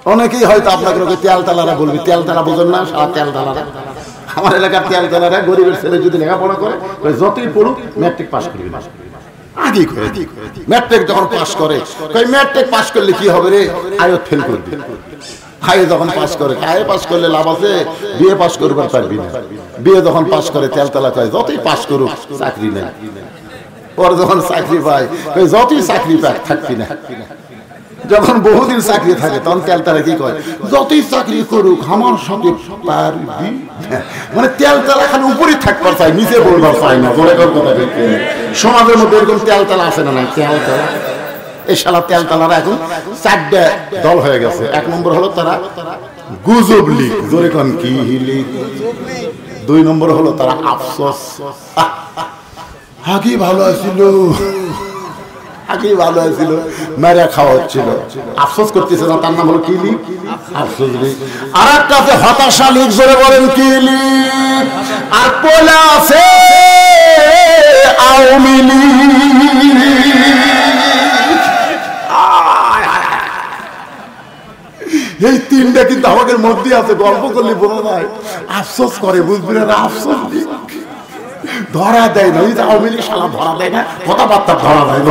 অনেকেই হয়তো আপনাকে তেল তালারা বলবে, তেল তালা বোঝেন না, সারা তেল তালারা। আমার এলাকার তেল তালারা গরিবের ছেলে যদি লেখাপড়া করে যতই পড়ুক ম্যাট্রিক পাস করবে না। আগে করে ম্যাট্রিক যখন পাস করে, ম্যাট্রিক পাস করলে কি হবে রে, আয়ত ফেল করবে। আয়ে যখন পাস করে, আয়ে পাস করলে লাভ আছে, বিয়ে পাস করবার পারবি না। বিয়ে যখন পাস করে তেল তালা কয় যতই পাস করুক চাকরি নেই। পরে যখন চাকরি পায় যতই চাকরি পায় থাকবি না। যখন বহুদিন চাকরি থাকে তখন তেল তালা কি কয়, যতই চাকরি করুক আমার সঙ্গে পারবি। মানে তেল তালা খালি উপরে থাকবার চাই, নিচে বলবার চাই না। সমাজের মধ্যে এরকম তেল তালা আছে না? নাই তেল তালা। এই শালা তেল তালারা এখন 4টা দল হয়ে গেছে। 1 নম্বর হলো তারা গুজব লীগ, জোরে কোন কি লীগ। 2 নম্বর হলো তারা আফসোস, আগে ভালো আছিল, আগে ভালো আছিল, মেরে খাওয়া হচ্ছিল, আফসোস করতেছে না, তার নাম হলো কি লীগ? আফসোস লীগ। আর একটা আছে হতাশা লীগ, জোরে বলেন কি লীগ। আর পোলা আছে আওয়ামী লীগ। এই 3টা কিন্তু আমাদের মধ্যে আছে, গল্প করলে বোঝা যায়। আফসোস করে, বুঝবি না, আফসোস ধরা দেয় না। ওই যে আওয়ামী লীগ শালা ধরা দেয় না, কথাবার্তা ধরা দেয়।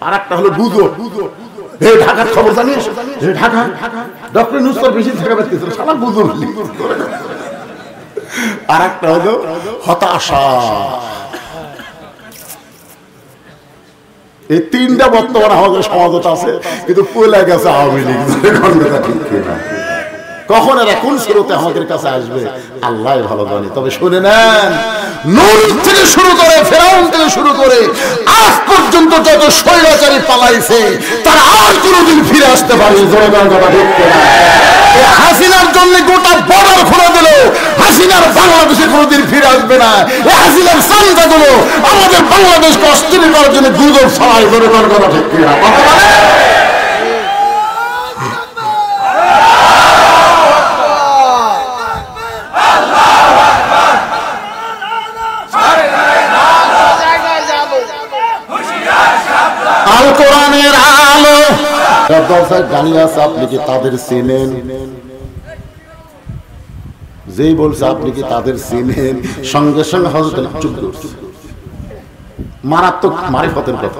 আর একটা হলো গুজব। এই ঢাকার খবর জানিস, ঢাকা ডক্টর নুসরাত বেশি থাকা পাচ্ছিল, শালা গুজব। আর একটা হলো হতাশা। এই 3টা বর্তমানে আমাদের সমাজত আছে, কিন্তু পয়লা গেছে আওয়ামী লীগ। কখন এরা কোন স্রোতে আমাদের কাছে আসবে আল্লাহ ভালো জানে। তবে শুনে নেন, নূহ থেকে শুরু করে ফেরাউন থেকে শুরু করে আজ পর্যন্ত যত স্বৈরাচারী পালাইছে তারা আর কোনোদিন ফিরে আসতে পারেনি। হাসিনার জন্য গোটা বর্ডার খুলে দিল, হাসিনার বাংলাদেশে কোনোদিন ফিরে আসবে না। এই হাসিনার চান্দাগুলো আমাদের বাংলাদেশকে অস্থির করার জন্য গুজব ছড়াই করে কথা ঠিক কিনা? আল কোরআনের আলো দাঁড়িয়ে আছে, আপনি কি তাদের চেনেন? যেই বলছে আপনি কি তাদের চেনেন, সঙ্গে সঙ্গে হযরত চুপ করছে। মারাত্মক মারিফতের কথা।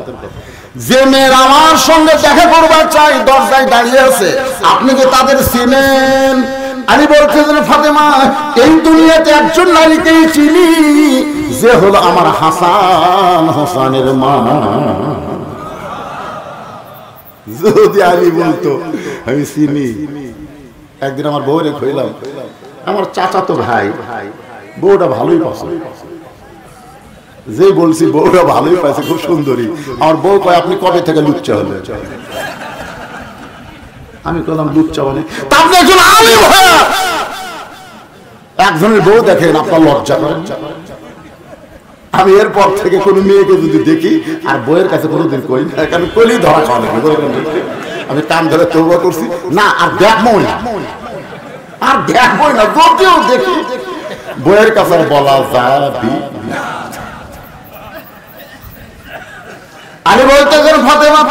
যে মেয়ের আমার সঙ্গে দেখা করবার চাই দরজায় দাঁড়িয়ে আছে, আপনি কি তাদের চেনেন? আলী বলছেন ফাতেমা, এই দুনিয়াতে একজন নারীকেই চিনি, যে হলো আমার হাসান হোসেনের মা। যদি আলী বলতো আমি চিনি। একদিন আমার বউরে কইলাম, আমার চাচাতো ভাই, বউটা ভালোই পছন্দ। যেই বলছি বউটা ভালোই পাইছে, খুব সুন্দরী। আমার বউ কয় আপনি কবে থেকে লুচ্চা হলে? আমি কইলাম লুচ্চা মানে আপনি একজন আলিম হয়ে একজনের বউ দেখেন, আপনার লজ্জা করেন? আমি এরপর থেকে কোন মেয়েকে যদি দেখি আর বইয়ের কাছে কোনোদিন কই না, কারণ কলি ধরা খাওয়া লাগে। আমি কান ধরে তওবা করছি না, আর দেখবো না, আর দেখবই না। যদিও দেখি বইয়ের কাছে বলা যাবি। আলী বলতেছেন ফাতেমা,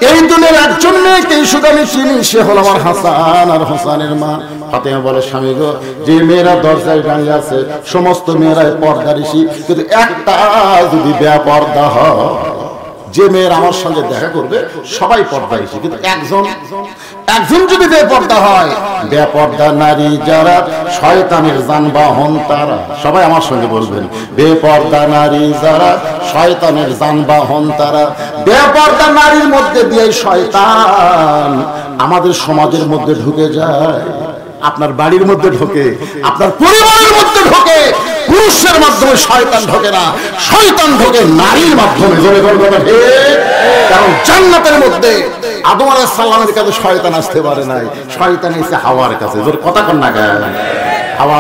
এই দুনিয়ার একজন মেয়েকে শুধু আমি চিনি, সে হলো আমার হাসান আর হোসেনের মা। ফাতেমা বলে, স্বামী গো, যে মেয়েরা দরজায় দাঁড়িয়ে আছে সমস্ত মেয়েরাই পর্দারিশী, কিন্তু একটা যদি বেপর্দা হয়, যে মেয়ের আমার সঙ্গে দেখা করবে সবাই পর্দারিশী, কিন্তু একজন যদি বেপর্দা হয়, বেপর্দা নারী যারা শয়তানের যানবাহন তারা। সবাই আমার সঙ্গে বলবেন, বেপর্দা নারী যারা শয়তানের যানবাহন তারা। বেপর্দা নারীর মধ্যে দিয়ে শয়তান আমাদের সমাজের মধ্যে ঢুকে যায়, আপনার বাড়ির মধ্যে ঢোকে, আপনার পরিবারের মধ্যে ঢোকে। পুরুষের মাধ্যমে শয়তান ঢোকে না, শয়তান ঢোকে নারীর মাধ্যমে। কারণ জান্নাতের মধ্যে আদম আলাইহিস সালামের কাছে শয়তান আসতে পারে নাই, শয়তান এসে হাওয়ার কাছে। জোরে কথা কন না গায়। হাওয়া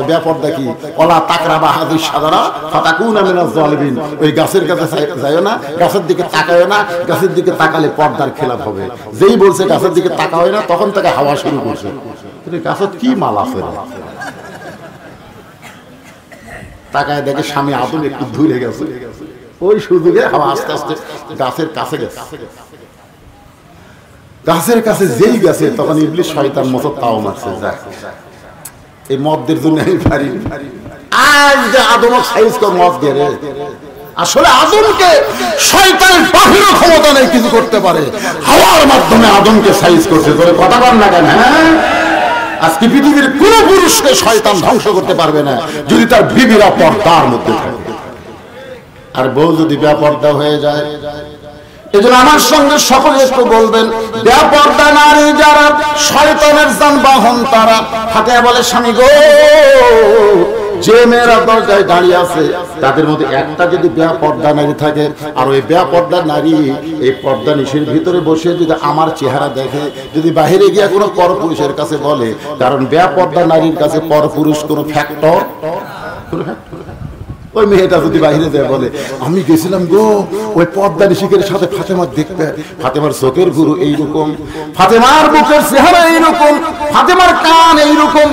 বেপর্দা কি? ওলা তাকরাবা হাদিস সাদারা ফাতাকুনা মিনাজ জালিমিন। ওই গাছের কাছে যায়ও না, গাছের দিকে তাকায়ও না, গাছের দিকে তাকালে পর্দার খেলাফ হবে। যেই বলছে গাছের দিকে তাকায় না, তখন থেকে হাওয়া শুরু করছে। গাছের কি মাল আছে? তাকায় দেখে স্বামী আদম একটু দূরে গেছে, ওই সুযোগে হাওয়া আস্তে আস্তে গাছের কাছে গেছে। গাছের কাছে যেই গেছে তখন ইবলিস শয়তান মতো তাও মারছে। যাক, এই মদের জন্য আমি পারি আজ যে আদম সাইজ করে মদ গেরে, আসলে আদমকে শয়তানের বাহিরের ক্ষমতা নেই কিছু করতে পারে, হাওয়ার মাধ্যমে আদমকে সাইজ করছে। তোরে কথা বল না কেন? হ্যাঁ, আজকে পৃথিবীর কোন পুরুষকে শয়তান ধ্বংস করতে পারবে না যদি তার বিবিরা পর্দার মধ্যে থাকে। আর বউ যদি বেপর্দা হয়ে যায়, এজন্য আমার সঙ্গে সকলে একটু বলবেন, বেপর্দা নারী যারা শয়তানের যানবাহন তারা। হাতে বলে স্বামী গো, যে মেয়েরা দরজায় দাঁড়িয়ে আছে তাদের মধ্যে একটা যদি বেপর্দা নারী থাকে, আর ওই বেপর্দা নারী এই পর্দা নিশির ভিতরে বসে যদি আমার চেহারা দেখে, যদি বাহিরে গিয়ে কোনো পরপুরুষের কাছে বলে, কারণ বেপর্দা নারীর কাছে পরপুরুষ কোনো ফ্যাক্টর, ওই মেয়েটা যদি বাইরে যায় বলে আমি গেছিলাম গো ওই পর্দা নিশিকের সাথে ফাতেমার দেখতে, ফাতেমার চোখের গুরু এইরকম, ফাতেমার বুকের চেহারা এইরকম, ফাতেমার কান এইরকম,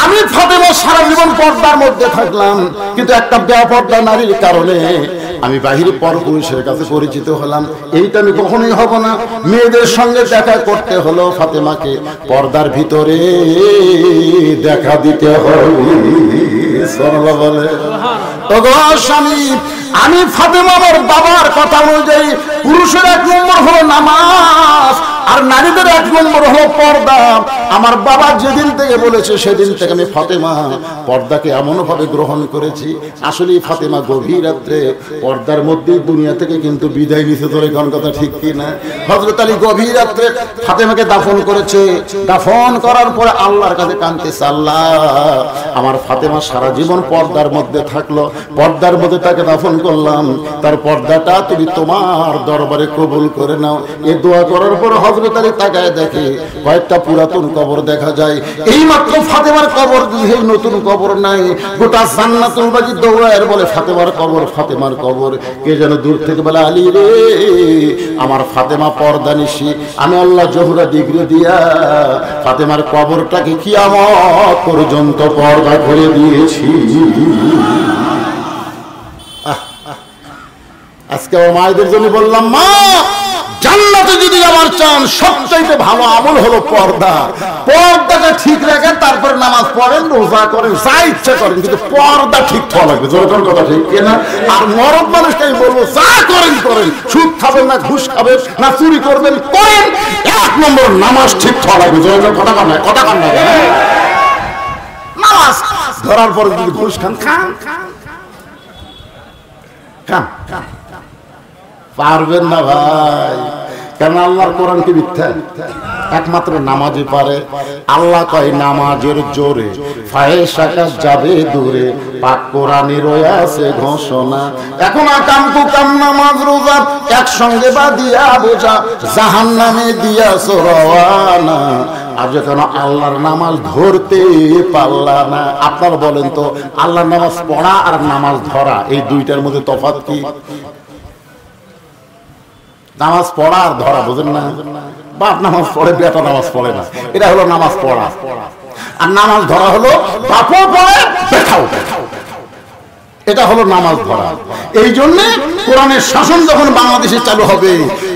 আমি ফাতেমার সারা জীবন পর্দার মধ্যে থাকলাম, কিন্তু একটা বেপর্দা নারীর কারণে আমি বাহিরে পরপুরুষের কাছে পরিচিত হলাম। এইটা আমি কখনোই হব না। মেয়েদের সঙ্গে দেখা করতে হলো ফাতেমাকে পর্দার ভিতরে দেখা দিতে হবে। বলে স্বামী, আমি ফাতেমা আমার বাবার কথা অনুযায়ী পুরুষের 1 নম্বর হলো নামাজ, আর নারীদের 1 নম্বর হলো পর্দা। আমার বাবা যেদিন থেকে বলেছে সেদিন থেকে আমি ফাতেমা পর্দাকে এমন ভাবে গ্রহণ করেছি। আসলে ফাতেমা গভীর রাত্রে পর্দার মধ্যেই দুনিয়া থেকে কিন্তু বিদায় নিতে ধরে, কোন কথা ঠিক কি না? হযরত আলী গভীর রাত্রে ফাতেমাকে দাফন করেছে। দাফন করার পরে আল্লাহর কাছে কাঁদতেছে, আল্লাহ আমার ফাতেমা সারা জীবন পর্দার মধ্যে থাকলো, পর্দার মধ্যে তাকে দাফন করলাম, তার পর্দাটা তুমি তোমার দরবারে কবুল করে নাও। এই দোয়া করার পর হযরত আলী তাকায় দেখে কয়েকটা পুরাতন কবর দেখা যায়। এই মাত্র ফাতেমার কবর, এই নতুন কবর নাই, গোটা জান্নাতুল বাকি দৌড়ায় বলে ফাতেমার কবর, ফাতেমার কবর। কে যেন দূর থেকে বলে আলী রে, আমার ফাতেমা পর্দা নিশি, আমি আল্লাহ জোহরা ডিগ্রি দিয়া ফাতেমার কবরটাকে কিয়ামত পর্যন্ত পর্দা করে দিয়েছি। আজকে আমার মায়েদের জন্য বললাম, মা জান্নাতে যদি আমার চান সবচাইতে ভালো আমল হলো পর্দা। পর্দাটা ঠিক রাখেন, তারপর নামাজ পড়েন, রোজা করেন, যা ইচ্ছা করেন, কিন্তু পর্দা ঠিক হওয়া লাগবে। যেরকম কথা ঠিক কিনা? আর মরদ মানুষকে আমি বলবো, যা করেন করেন, সুদ খাবেন না, ঘুষ খাবেন না, চুরি করবেন করেন, 1 নম্বর নামাজ ঠিক হওয়া লাগবে। যেরকম কথা কন না, কথা কন না, নামাজ ধরার পরে যদি ঘুষ খান, খান খান খান, পারবেন না ভাই। কারণ আল্লাহর কোরআন কি মিথ্যা? একমাত্র নামাজই পারে। আল্লাহ কয় নামাজের জোরে ফাহেশা কাজ যাবে দূরে, পাক কোরআনে রয়েছে ঘোষণা। এখন আকাম কুকাম নামাজ রোজা একসঙ্গে বাঁধিয়া বোঝা, জাহান্নামে দিয়াছো রওয়ানা। আর যখন আল্লাহর নামাজ ধরতে পারলা না, আপনারা বলেন তো আল্লাহর নামাজ পড়া আর নামাজ ধরা এই দুইটার মধ্যে তফাৎ কি? নামাজ পড়া আর ধরা বোঝেন না? বাপ নামাজ পড়ে, বেটা নামাজ পড়ে না, এটা হলো নামাজ পড়া। আর নামাজ ধরা হলো বাপও পড়ে, বেটাও পড়ে, এটা হলো নামাজ ধরা। এই জন্যে কোরআনের শাসন যখন বাংলাদেশে চালু হবে,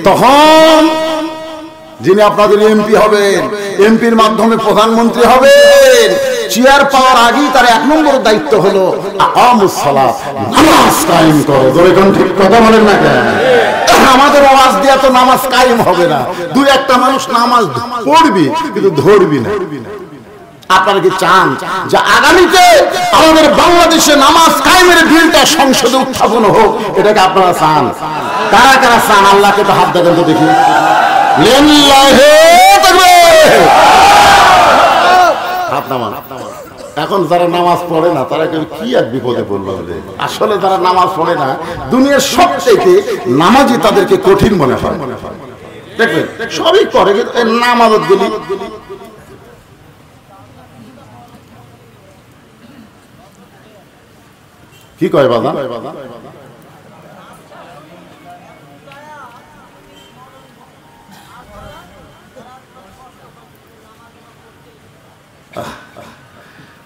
তখন যিনি আপনাদের এমপি হবেন, এমপির মাধ্যমে প্রধানমন্ত্রী হবেন, চেয়ার পাওয়ার আগেই তার 1 নম্বর দায়িত্ব হলো আকামুস সালাত, নামাজ কায়েম করো। যেরকম ঠিক কথা বলেন না কেন? আমাদের আওয়াজ দিয়ে তো নামাজ কায়েম হবে না। 2-1টা মানুষ নামাজ পড়বি কিন্তু ধরবি না। আপনারা কি চান যে আগামীতে আমাদের বাংলাদেশে নামাজ কায়েমের বিলটা সংসদে উত্থাপন হোক? এটাকে আপনারা চান? কারা কারা চান? আল্লাহকে তো হাত দেখেন তো দেখি। এখন যারা নামাজ পড়ে না তারা কি এক বিপদে পড়লো। আসলে যারা নামাজ পড়ে না, দুনিয়ার সবচেয়ে নামাজই তাদেরকে কঠিন মনে হয়। দেখবেন সবই করে, নামাজত গুলি কি কয় বাবা?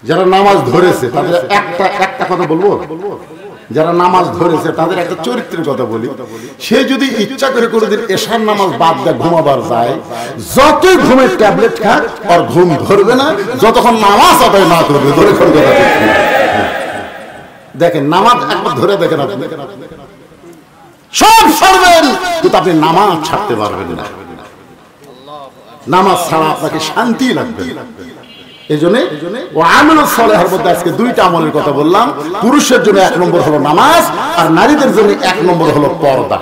যারা নামাজ ধরেছে তাদের একটা কথা বলবো, যারা নামাজ ধরেছে তাদের একটা চরিত্রের কথা বলি। সে যদি ইচ্ছা করে কোনোদিন এশার নামাজ বাদ দেয় ঘুমাবার যায়, যতই ঘুমের ট্যাবলেট খাক আর ঘুম ধরবে না যতক্ষণ নামাজ আদায় না করবে। ধরে দেখেন নামাজ একবার ধরে দেখেন, আপনি সব ছাড়বেন কিন্তু আপনি নামাজ ছাড়তে পারবেন না। নামাজ ছাড়া আপনাকে শান্তি লাগবে। এই জন্য ও আমলুস সালেহের মধ্যে আজকে দুইটা আমলের কথা বললাম। পুরুষের জন্য 1 নম্বর হলো নামাজ, আর নারীদের জন্য 1 নম্বর হলো পর্দা।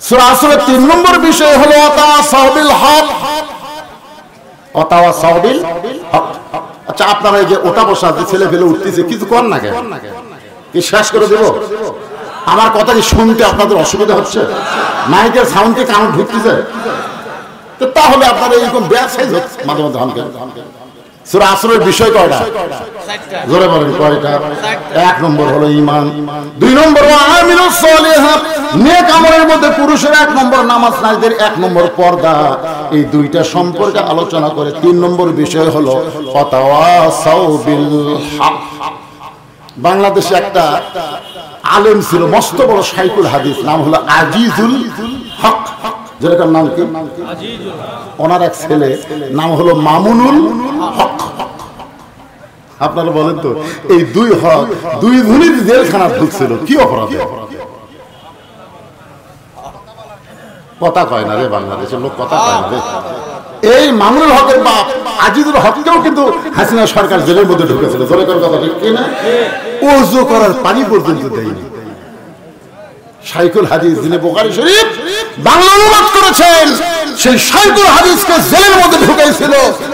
সূরা আসরের 3 নম্বর বিষয় হলো ওয়াতাসাবিল হক। ওয়াতাসাবিল হক। আচ্ছা, আপনারা এই যে ওটা বসা আছে, ছেলে ফেলে উঠতেছে, কিছু কর না কেন? কি শেষ করে দেব? আমার কথা কি শুনতে আপনাদের অসুবিধা হচ্ছে? মাইকের সাউন্ডে কান ঢুকতেছে? তো তাহলে আপনারা এরকম ব্যাসাইজ হচ্ছে মাঝে মাঝে হনকে। সূরা আসরের বিষয় কয়টা? জোরে বলেন কয়টা? 1 নম্বর হলো ঈমান, 2 নম্বর আমিলুস সালিহাত, নেক আমলের মধ্যে পুরুষের 1 নম্বর নামাজ, নারীদের 1 নম্বর পর্দা। এই দুইটা সম্পর্কে আলোচনা করে 3 নম্বর বিষয় হলো ওয়াতাওয়াসাউ বিল হক। বাংলাদেশে একটা আলেম ছিল, মস্ত বড় শাইখুল হাদিস, নাম হলো আজিজুল হক। যেটার নাম কি? ওনার এক ছেলে নাম হলো মামুনুল হক। আপনারা বলেন তো, এই 2 হক 2 ধনীর জেলখানা ঢুকছিল কি অপরাধে? কথা কয় না রে, বাংলাদেশের লোক কথা কয় না রে। এই মামুনুল হকের বাপ আজিজুল হককেও কিন্তু হাসিনা সরকার জেলের মধ্যে ঢুকেছিল। জোরে করে কথা ঠিক কিনা? ওযু করার পানি পর্যন্ত দেয়নি। শাইখুল হাদিস যিনি বুখারী শরীফ বাংলা অনুবাদ করেছেন, সেই শাইখুল হাদিসকে জেলের মধ্যে ঢুকাইছিল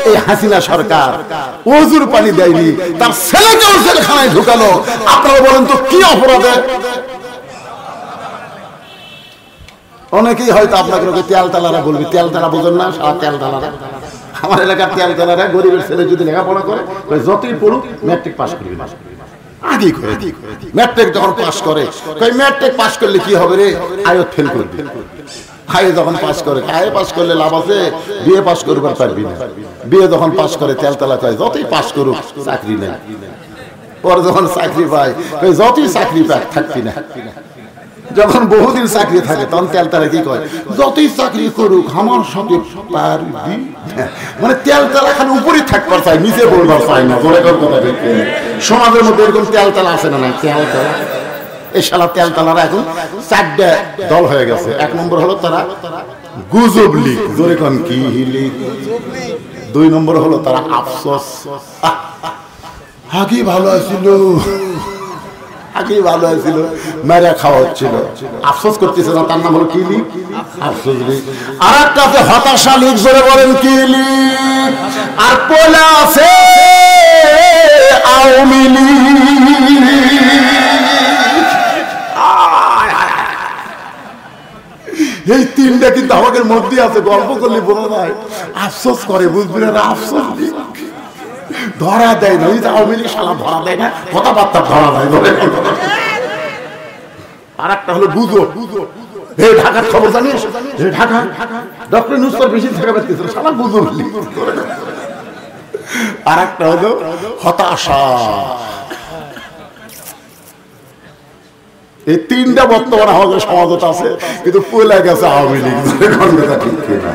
এই হাসিনা সরকার। ওযুর পানি দেয়নি, তার ছেলেকেও জেলখানায় ঢুকালো। আপনারা বলেন তো কি অপরাধে? অনেকেই হয়তো আপনাকে তেল তালারা বলবে, তেল তালা বোঝেন না? সারা তেল তালারা, আমার এলাকার তেল তালারা গরিবের ছেলে যদি লেখাপড়া করে, যতই পড়ুক ম্যাট্রিক পাস করবি না। আগে ম্যাট্রিক যখন পাস করে, ম্যাট্রিক পাস করলে কি হবে রে? আয়ত ফেল করবি। আয়ে যখন পাস করে, আয়ে পাস করলে লাভ আছে, বিয়ে পাস করবার পারবি না। বিয়ে যখন পাস করে তেলতলা কয় যতই পাস করুক চাকরি নেই। পরে যখন চাকরি পায় যতই চাকরি পাক থাকবি না। যখন বহুদিন চাকরি থাকে তখন তেলতলা কি কয়? যতই চাকরি করুক আমার সাথে পারবি। মানে তেলতলা খালি উপরে থাকবার চাই, নিচে বলবার চাই না। সমাজের মধ্যে এরকম তেলতলা আছে না? তেলতলা, এই শালা তেলতলারা এখন 4টা দল হয়ে গেছে। 1 নম্বর হলো তারা গুজব লীগ, জোরে কোন কি লীগ। 2 নম্বর হলো তারা আফসোস, আগে ভালো আছিল, আগে ভালো আছিল, মেরে খাওয়া হচ্ছিল, আফসোস করতেছে না, তার নাম হলো কি লীগ? আফসোস লীগ। আর একটা আছে হতাশা লীগ, জোরে বলেন কি লীগ। আর পয়লা আছে আওয়ামী লীগ। এই 3টা কিন্তু আমাদের মধ্যে আছে, গল্প করলে বোঝা যায়। আফসোস করে, বুঝবি না? আফসোস ধরা দেয় না, আওয়ামী লীগ শালা ধরা দেয় না, কথাবার্তা ধরা দেয়। আর একটা হলো গুজব। এই ঢাকার খবর জানিস? ঢাকা ডক্টর নুসরাত বেশি থাকা পাচ্ছিল, শালা গুজব। আর একটা হলো হতাশা। এই 3টা বর্তমানে আমাদের সমাজত আছে, কিন্তু পয়লা গেছে আওয়ামী লীগ। ঠিক কিনা?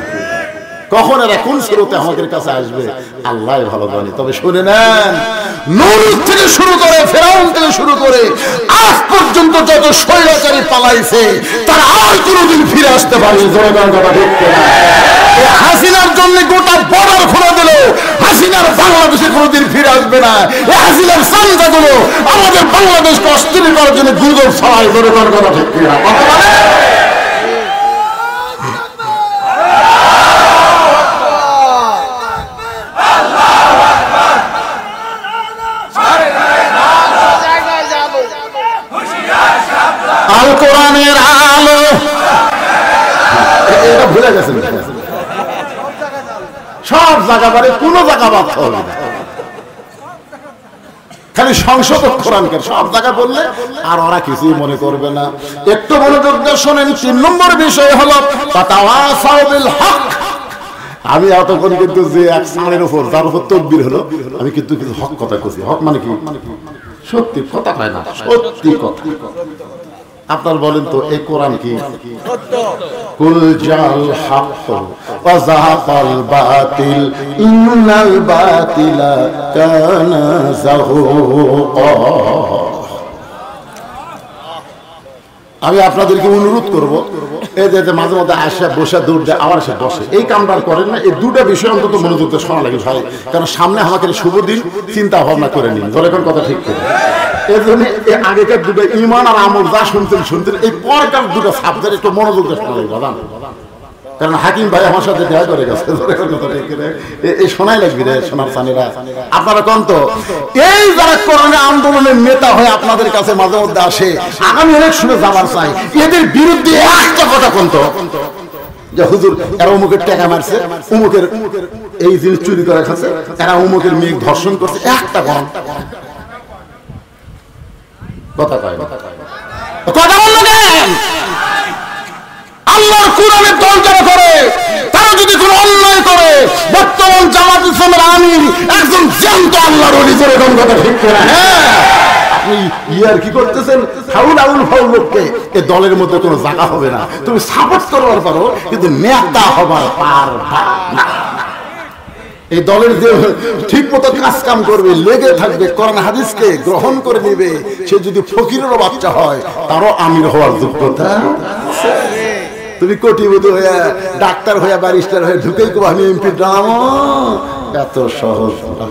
কখন এরা কোন স্রোতে আমাদের কাছে আসবে আল্লাহ ভালো জানে। তবে শুনে নেন, নূহ থেকে শুরু করে ফেরাউন থেকে শুরু করে আজ পর্যন্ত যত স্বৈরাচারী পালাইছে তারা আর কোনোদিন ফিরে আসতে পারবে। হাসিনার জন্য গোটা বর্ডার খোলা দিল, হাসিনার বাংলাদেশে কোনোদিন ফিরে আসবে না। এই হাসিনার চান্দাগুলো আমাদের বাংলাদেশকে অস্থির করার জন্য গুজব ছড়ায়। ধরে কথা ঠিক কিনা? আল কোরআনের আলো, এটা ভুলে গেছেন। সব জায়গা বাড়ি, কোন জায়গা বাদ হবে না। খালি সংসদ কোরআনকে সব জায়গা বললে আর ওরা কিছুই মনে করবে না। একটু মনোযোগ দিয়ে শোনেন। 3 নম্বর বিষয় হলো তাওয়াসাউ বিল হক। আমি এতক্ষণ কিন্তু যে এক সারের উপর যার উপর তকবীর হলো, আমি কিন্তু কিছু হক কথা কইছি। হক মানে কি? সত্যি কথা কয় না, সত্যি কথা। আপনার বলেন তো এই কোরআন কি? কুল জাল হক ওয়া যাহাকাল বাতিল ইন্নাল বাতিলা কানা যাহুকা। আমি আপনাদেরকে অনুরোধ করব, এই যে মাঝে মধ্যে আসে বসে দৌড় দেয় আবার সে বসে, এই কামটা করেন না। এই দুটা বিষয় অন্তত মনোযোগ দিয়ে শোনা লাগে ভাই, কারণ সামনে আমাকে শুভ দিন, চিন্তা ভাবনা করে নিন। ধরে কোন কথা ঠিক করে এই জন্য এই আগেকার দুটো ইমান আর আমল যা শুনতেন এই পরকার দুটো সাবজেক্ট একটু মনোযোগ দিয়ে শোনা লাগবে বাদান। কারণ হাকিম ভাই আমার সাথে দেখা করে গেছে, এই শোনাই লাগবে রে সোনার চানিরা। আপনারা কোন তো এই যারা কোরআনের আন্দোলনের নেতা হয়ে আপনাদের কাছে মাঝে মধ্যে আসে, আগামী ইলেকশনে যাবার চাই, এদের বিরুদ্ধে একটা কথা কোন তো যে হুজুর এরা অমুকের টাকা মারছে, অমুকের এই জিনিস চুরি করে খাচ্ছে, এরা অমুকের মেয়ে ধর্ষণ করছে, একটা কোন কথা কয় কথা বললেন। আল্লাহর কোরআনের দল যারা করে তারা যদি কোনো অন্যায় করে, বর্তমান জামাত ইসলামের আমির একজন জ্যান্ত আল্লাহর ওলি, যেরকম কথা ঠিক করে। হ্যাঁ, আপনি ইয়ার কি করতেছেন? ফাউল আউল ফাউল লোককে এই দলের মধ্যে কোনো জায়গা হবে না। তুমি সাপোর্ট করবার পারো, কিন্তু নেতা হবার পারবা না। এই দলের যে ঠিক মতো কাজ কাম করবে, লেগে থাকবে, কোরআন হাদিসকে গ্রহণ করে নিবে, সে যদি ফকিরেরও বাচ্চা হয় তারও আমির হওয়ার যোগ্যতা আছে। তুমি কোটিপতি হয়ে, ডাক্তার হয়ে, ব্যারিস্টার হয়ে ঢুকেই কো আমি এমপি নাম, এত সহজ না।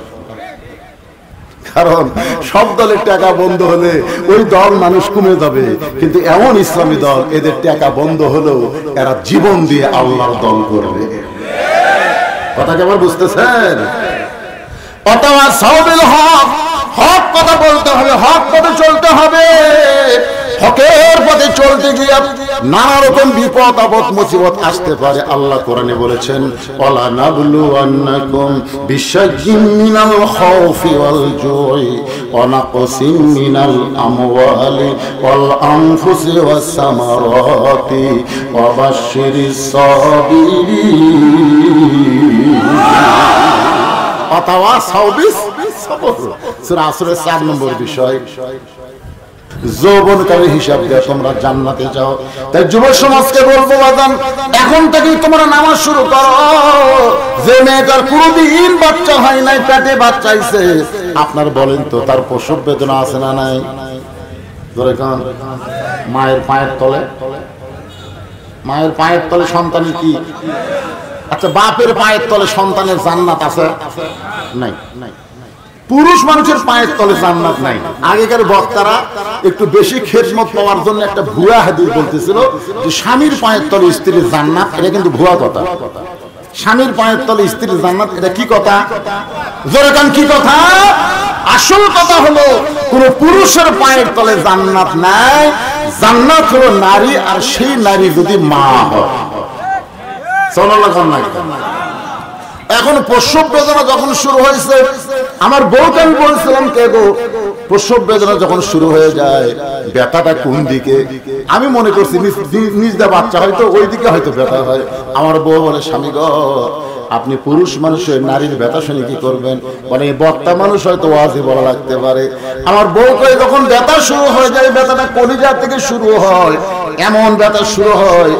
কারণ সব দলের টাকা বন্ধ হলে ওই দল মানুষ কমে যাবে, কিন্তু এমন ইসলামী দল এদের টাকা বন্ধ হলেও এরা জীবন দিয়ে আল্লাহর দল করবে। কথা কি আবার বুঝতেছেন? অথবা সাওবিল হক, হক কথা বলতে হবে, হক পথে চলতে হবে। হকের পথে চলতে গিয়ে নানা রকম বিপদ আপদ মুসিবত আসতে পারে। আল্লাহ কোরআনে বলেছেন, ওয়ালা নাবলুওয়ান্নাকুম বিশাইইন মিনাল খাউফি ওয়াল জুই ওয়া নাকসিম মিনাল আমওয়ালি ওয়াল আনফুসি ওয়াস সামারাতি ওয়া বাশশিরিস সাবিরিন। অথবা সাওবিস সবর, সূরা আসরের 4 নম্বর বিষয়। যৌবনকারী হিসাব দিয়ে তোমরা জান্নাতে যাও। তাই যুব সমাজকে বলবো, বাদান এখন থেকেই তোমরা নামাজ শুরু করো। যে মেয়েটার কোনদিন বাচ্চা হয় নাই, পেটে বাচ্চা আইছে, আপনার বলেন তো তার প্রসব বেদনা আছে না নাই? ধরে কান মায়ের পায়ের তলে, মায়ের পায়ের তলে সন্তানের কি? আচ্ছা, বাপের পায়ের তলে সন্তানের জান্নাত আছে? নাই। পুরুষ মানুষের পায়ের তলে জান্নাত নাই। আগেকার বক্তারা একটু বেশি খেদমত পাওয়ার জন্য একটা ভুয়া হাদিস বলতেছিল যে স্বামীর পায়ের তলে স্ত্রীর জান্নাত। এটা কিন্তু ভুয়া কথা। স্বামীর পায়ের তলে স্ত্রীর জান্নাত, এটা কি কথা? জোরে কান, কি কথা? আসল কথা হলো কোন পুরুষের পায়ের তলে জান্নাত নাই। জান্নাত হলো নারী, আর সেই নারী যদি মা হয়। এখন প্রসব বেদনা যখন শুরু হয়েছে, আমার বউকে আমি বলছিলাম, কে গো প্রসব বেদনা যখন শুরু হয়ে যায় ব্যথাটা কোন দিকে? আমি মনে করছি নিজটা বাচ্চা হয়তো ওই দিকে হয়তো ব্যথা হয়। আমার বউ বলে, স্বামী গো আপনি পুরুষ মানুষের নারীর ব্যথা শুনে কি করবেন? মানে বক্তা মানুষ হয়তো ওয়াজি বলা লাগতে পারে। আমার বউ কয়ে যখন ব্যথা শুরু হয়ে যায়, ব্যথাটা কলিজা থেকে শুরু হয়, এমন ব্যথা শুরু হয়,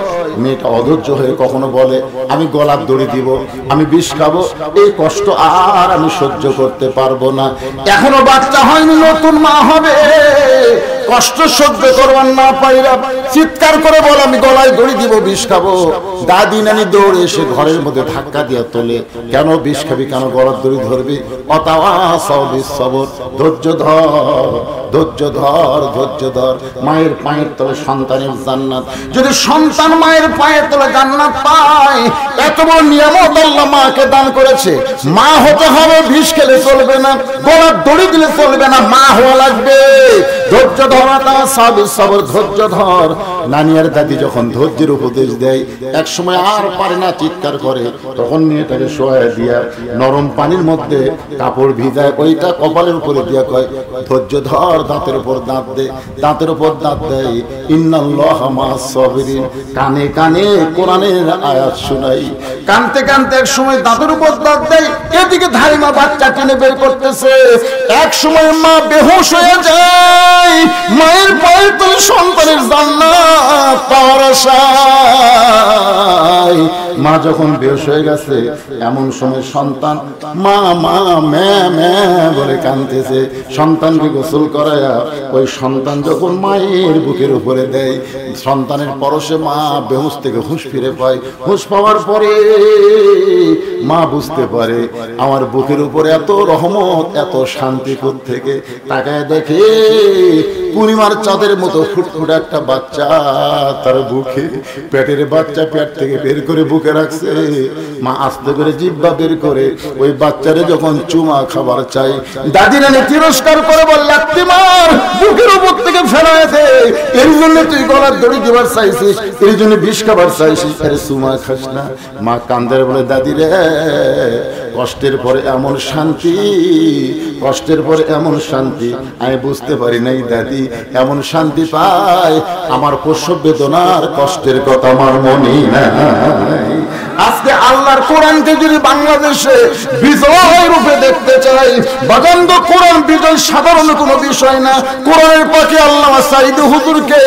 মেয়েটা অধৈর্য হয়ে কখনো বলে আমি গলার দড়ি দিব, আমি বিষ খাবো, এই কষ্ট আর আমি সহ্য করতে পারবো না। এখনো বাচ্চা হয়নি, নতুন মা হবে, কষ্ট সহ্য করবার না পাইরা চিৎকার করে বল আমি গলায় দড়ি দিব, বিষ খাবো। দাদি নানি দৌড়ে এসে ঘরের মধ্যে ধাক্কা দিয়ে তোলে, কেন বিষ খাবি, কেন গলার দড়ি ধরবি? সবর, ধৈর্য ধর, ধৈর্য ধর, ধৈর্য ধর। মায়ের পায়ের তলে সন্তানের জান্নাত। যদি সন্তান মায়ের পায়ের তলে জান্নাত পায়, এত বড় নিয়ামত আল্লাহ মাকে দান করেছে। মা হতে হবে, বিষ খেলে চলবে না, গলার দড়ি দিলে চলবে না, মা হওয়া লাগবে। ধৈর্য ধর, সবর, ধৈর্য ধর। নানি আর দাদি যখন ধৈর্যের উপদেশ দেয়, এক সময় আর পারে না, চিৎকার করে, তখন মেয়েটাকে শোয়া দিয়া নরম পানির মধ্যে কাপড় ভিজায়, ওইটা কপালের উপরে দিয়া কয় ধৈর্য ধর, দাঁতের উপর দাঁত দে, দাঁতের উপর দাঁত দেয়, ইন্নাল্লাহা মা'আস সাবিরিন। কানে কানে কোরআনের আয়াত শোনাই, কানতে কানতে এক সময় দাঁতের উপর দাঁত দেয়, এদিকে ধাইমা বাচ্চা টেনে বের করতেছে। এক সময় মা বেহুশ হয়ে যায়, মায়ের পায়ের তলে সন্তানের জান্নাত পাওয়ার আশায়। মা যখন বেহুশ হয়ে গেছে, এমন সময় সন্তান মা মা ম্যা ম্যা বলে কাঁদতেছে। সন্তানকে গোসল করায়া ওই সন্তান যখন মায়ের বুকের উপরে দেয়, সন্তানের পরশে মা বেহুশ থেকে হুঁশ ফিরে পায়। হুঁশ পাওয়ার পরে মা বুঝতে পারে আমার বুকের উপরে এত রহমত, এত শান্তি থেকে তাকায় দেখে পূর্ণিমার চাঁদের মতো ফুটফুটে একটা বাচ্চা তার বুকে, পেটের বাচ্চা পেট থেকে বের করে বুকে রাখছে। মা আস্তে করে জিহ্বা বের করে ওই বাচ্চারে যখন চুমা খাবার চাই, দাদি নানি তিরস্কার করে বল, লাগতে মার বুকের উপর থেকে ফেলায় দে, এর জন্য তুই গলার দড়ি দিবার চাইছিস, এর জন্য বিষ খাবার চাইছিস, আরে চুমা খাস না। মা কান্দের বলে, দাদি রে কষ্টের পরে এমন শান্তি, কষ্টের পরে এমন শান্তি আমি বুঝতে পারি নাই দাদি, এমন শান্তি পাই আমার প্রসব বেদনার কষ্টের কথা আমার মনে নাই। আজকে আল্লাহর কোরআনকে যদি বাংলাদেশে বিজয় রূপে দেখতে চাই, বাগান্দ কোরআন বিজয় সাধারণ কোনো বিষয় না। কোরআনের পাখি আল্লামা সাইদ হুজুরকে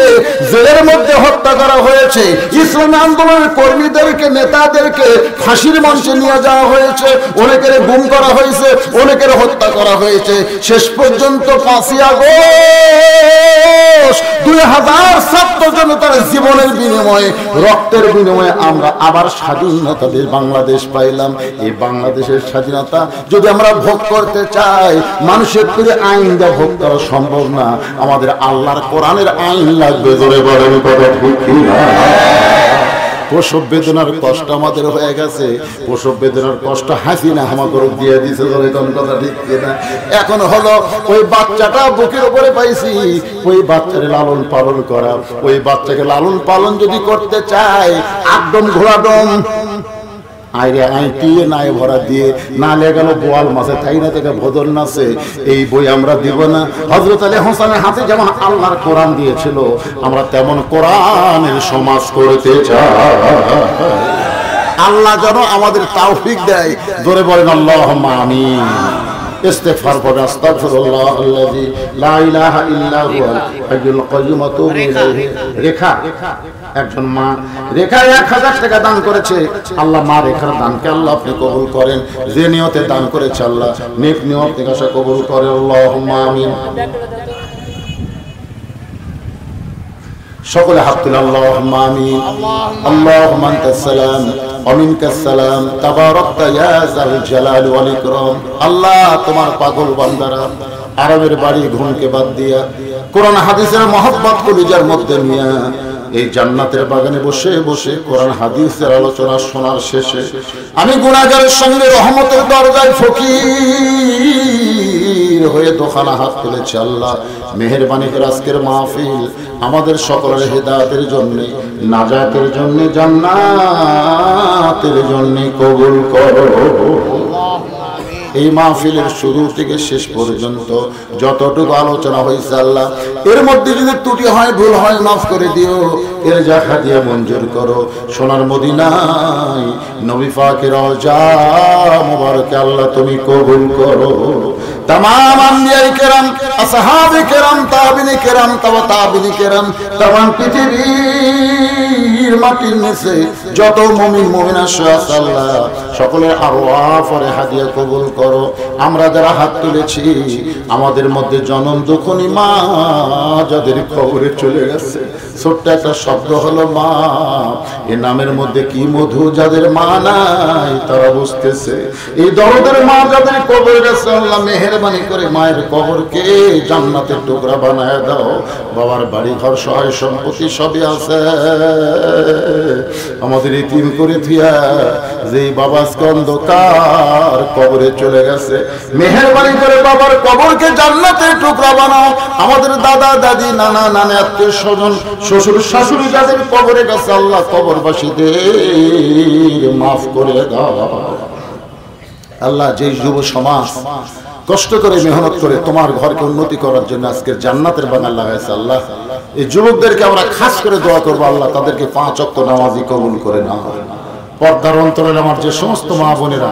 জেলের মধ্যে হত্যা করা হয়েছে, ইসলামী আন্দোলনের কর্মীদেরকে নেতাদেরকে ফাঁসির মঞ্চে নিয়ে যাওয়া হয়েছে, অনেকের গুম করা হয়েছে, অনেকের হত্যা করা হয়েছে। শেষ পর্যন্ত 5ই আগস্ট 2000 ছাত্র জনতার জীবনের বিনিময়ে, রক্তের বিনিময়ে আমরা আবার স্বাধীনতাদের বাংলাদেশ পাইলাম। এই বাংলাদেশের স্বাধীনতা যদি আমরা ভোগ করতে চাই, মানুষের করে আইন দা ভোগ করা সম্ভব না, আমাদের আল্লাহর কোরআনের আইন লাগবে। জোরে বলেন কথা ঠিক কি না? প্রসব বেদনার কষ্ট আমাদের হয়ে গেছে, প্রসব বেদনার কষ্ট হাসিনা আমাদের দিয়ে দিছে। ধরে কোন কথা ঠিক কিনা? এখন হলো ওই বাচ্চাটা বুকের উপরে পাইছি, ওই বাচ্চাকে লালন পালন করা, ওই বাচ্চাকে লালন পালন যদি করতে চাই, একদম ঘোড়াদম আইরে আইটিয়ে নাই ভরা দিয়ে না লেগেল বোয়াল মাছে তাই না থেকে ভদর নাচে, এই বই আমরা দিব না। হযরত আলী হোসেনের হাতে যেমন আল্লাহর কোরআন দিয়েছিল, আমরা তেমন কোরআনের সমাজ করতে চাই। আল্লাহ যেন আমাদের তৌফিক দেয়। জোরে বলেন আল্লাহুম্মা আমিন। ইস্তিগফার করে আস্তাগফিরুল্লাহ আল্লাযী লা ইলাহা ইল্লা হুয়াল হাইয়ুল কাইয়্যুম ওয়া তুবু ইলাইহি। রেখা একজন মা রেখা 1000 টাকা দান করেছে। আল্লাহ মা রেখার দানকে আল্লাহ আপনি কবুল করেন। যে নিয়তে দান করেছে আল্লাহ নেক নিয়ত থেকে আশা কবুল করে। আল্লাহুম্মা আমিন। সকলে হাত তুলে আল্লাহুম্মা আমিন। আল্লাহুম্মা আনতাস সালাম ওয়া মিনকাস সালাম তাবারাকতা ইয়া যাল জালাল ওয়াল ইকরাম। আল্লাহ তোমার পাগল বান্দারা আরবের বাড়ি ঘুমকে বাদ দিয়া কোরআন হাদিসের মহব্বত কলিজার মধ্যে নিয়ে এই জান্নাতের বাগানে বসে বসে কোরআন হাদিসের আলোচনা শোনার শেষে আমি গুনাহগারের সঙ্গে রহমতের দরজায় ফকির হয়ে দোখানা হাত তুলেছি। আল্লাহ মেহেরবানি করে আজকের মাহফিল আমাদের সকলের হেদায়েতের জন্য, নাজাতের জন্য, জান্নাতের জন্য কবুল করো। এই মাহফিলের শুরু থেকে শেষ পর্যন্ত যতটুকু আলোচনা হয়েছে আল্লাহ এর মধ্যে যদি ত্রুটি হয়, ভুল হয়, মাফ করে দিও। এর জায়গা দিয়ে মঞ্জুর করো। সোনার মদিনায় নবী পাকের রওজা মুবারকে আল্লাহ তুমি কবুল করো। तमाम अंबिया केराम, असहाब केराम, ताबिन केराम, ताबिन केराम, तमाम পৃথিবীর মাটির নিচে যত মুমিন মুমিনা আছে আল্লাহ সকলের আরওয়াহ পরে হাদিয়া কবুল করো। আমরা যারা হাত তুলেছি আমাদের মধ্যে জনম দুঃখনী মা যাদের কবরে চলে গেছে, ছোট্ট একটা শব্দ হলো মা, এই নামের মধ্যে কি মধু, যাদের মা নাই তারা বুঝতেছে। এই দরদের মা যাদের কবরে গেছে আল্লাহ মেহেরবানি করে মায়ের কবরকে জান্নাতের টুকরা বানায় দাও। বাবার বাড়ি ঘর সহায় সম্পত্তি সবই আছে, আমাদের ইতিম করে থিয়া যে বাবা অন্ধকার কবরে চলে গেছে, মেহেরবানি করে বাবার কবরকে জান্নাতের টুকরা বানাও। আমাদের দাদা দাদি নানা নানা আত্মীয় স্বজন শ্বশুর শাশুড়ি যাদের কবরে গেছে আল্লাহ কবরবাসীদের মাফ করে দাও। আল্লাহ যে যুব সমাজ কষ্ট করে মেহনত করে তোমার ঘরকে উন্নতি করার জন্য আজকের জান্নাতের বাগান লাগাইছে আল্লাহ, এই যুবকদেরকে আমরা খাস করে দোয়া করবো আল্লাহ তাদেরকে 5 ওয়াক্ত নামাজি কবুল করে নাও। পর্দার অন্তরের আমার যে সমস্ত মা বোনেরা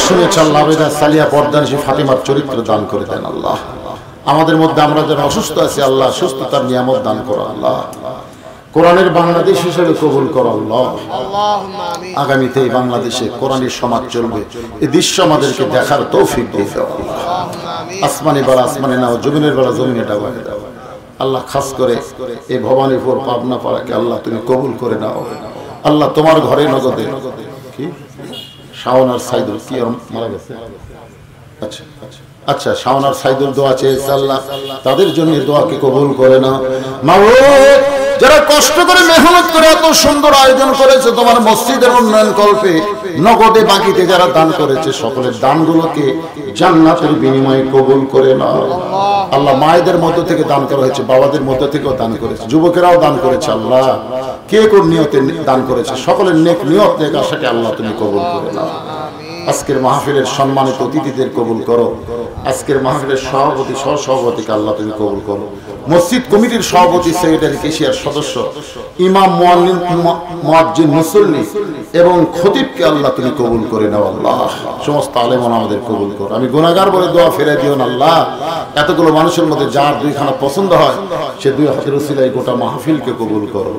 শুনেছে আল্লাহ বেদা সালিয়া পর্দানিশী ফাতেমার চরিত্র দান করে দেন আল্লাহ। আমাদের মধ্যে আমরা যারা অসুস্থ আছি আল্লাহ সুস্থতার নিয়ামত দান করো আল্লাহ। কোরআনের বাংলাদেশ হিসেবে কবুল করো আল্লাহ। আগামীতে এই বাংলাদেশে কোরআনের সমাজ চলবে, এই দৃশ্য আমাদেরকে দেখার তৌফিক দিয়ে দাও আল্লাহ। আসমানি বেলা আসমানে নাও, জমিনের বেলা জমিনে ডাবায় দাও আল্লাহ। খাস করে এই ভবানীপুর পাবনা পাড়াকে আল্লাহ তুমি কবুল করে নাও আল্লাহ। তোমার ঘরে নগদে কি শাওনার সাইদুল কি মারা গেছে? আচ্ছা আচ্ছা, শাওনার সাইদুল দোয়া চেয়েছে আল্লাহ, তাদের জন্য দোয়াকে কবুল করে নাও মাওলানা। যারা কষ্ট করে মেহনত করে এত সুন্দর আয়োজন করেছে তোমার মসজিদের উন্নয়ন কল্পে, নগদে বাকিতে যারা দান করেছে সকলের দানগুলোকে জান্নাতের বিনিময়ে কবুল করে নাও আল্লাহ। মায়েদের মধ্য থেকে দান করা হয়েছে, বাবাদের মধ্য থেকেও দান করেছে, যুবকেরাও দান করেছে আল্লাহ। কে কোন নিয়তে দান করেছে সকলের নেক নিয়ত নেক আশাকে আল্লাহ তুমি কবুল করে নাও। আজকের মাহফিলের সম্মানিত অতিথিদের কবুল করো। আজকের মাহফিলের সভাপতি সহসভাপতিকে আল্লাহ তুমি কবুল করো। মসজিদ কমিটির সভাপতি, সেক্রেটারি, কেশিয়ার সদস্য, ইমাম, মুয়াজ্জিন, মুসল্লি এবং খতিবকে আল্লাহ তুমি কবুল করে নাও আল্লাহ। সমস্ত আলেমান আমাদের কবুল করো। আমি গুনাহগার বলে দোয়া ফেলে দিও না আল্লাহ। এতগুলো মানুষের মধ্যে যার দুইখানা পছন্দ হয় সে দুই হাতের উসিলায় গোটা মাহফিলকে কবুল করো।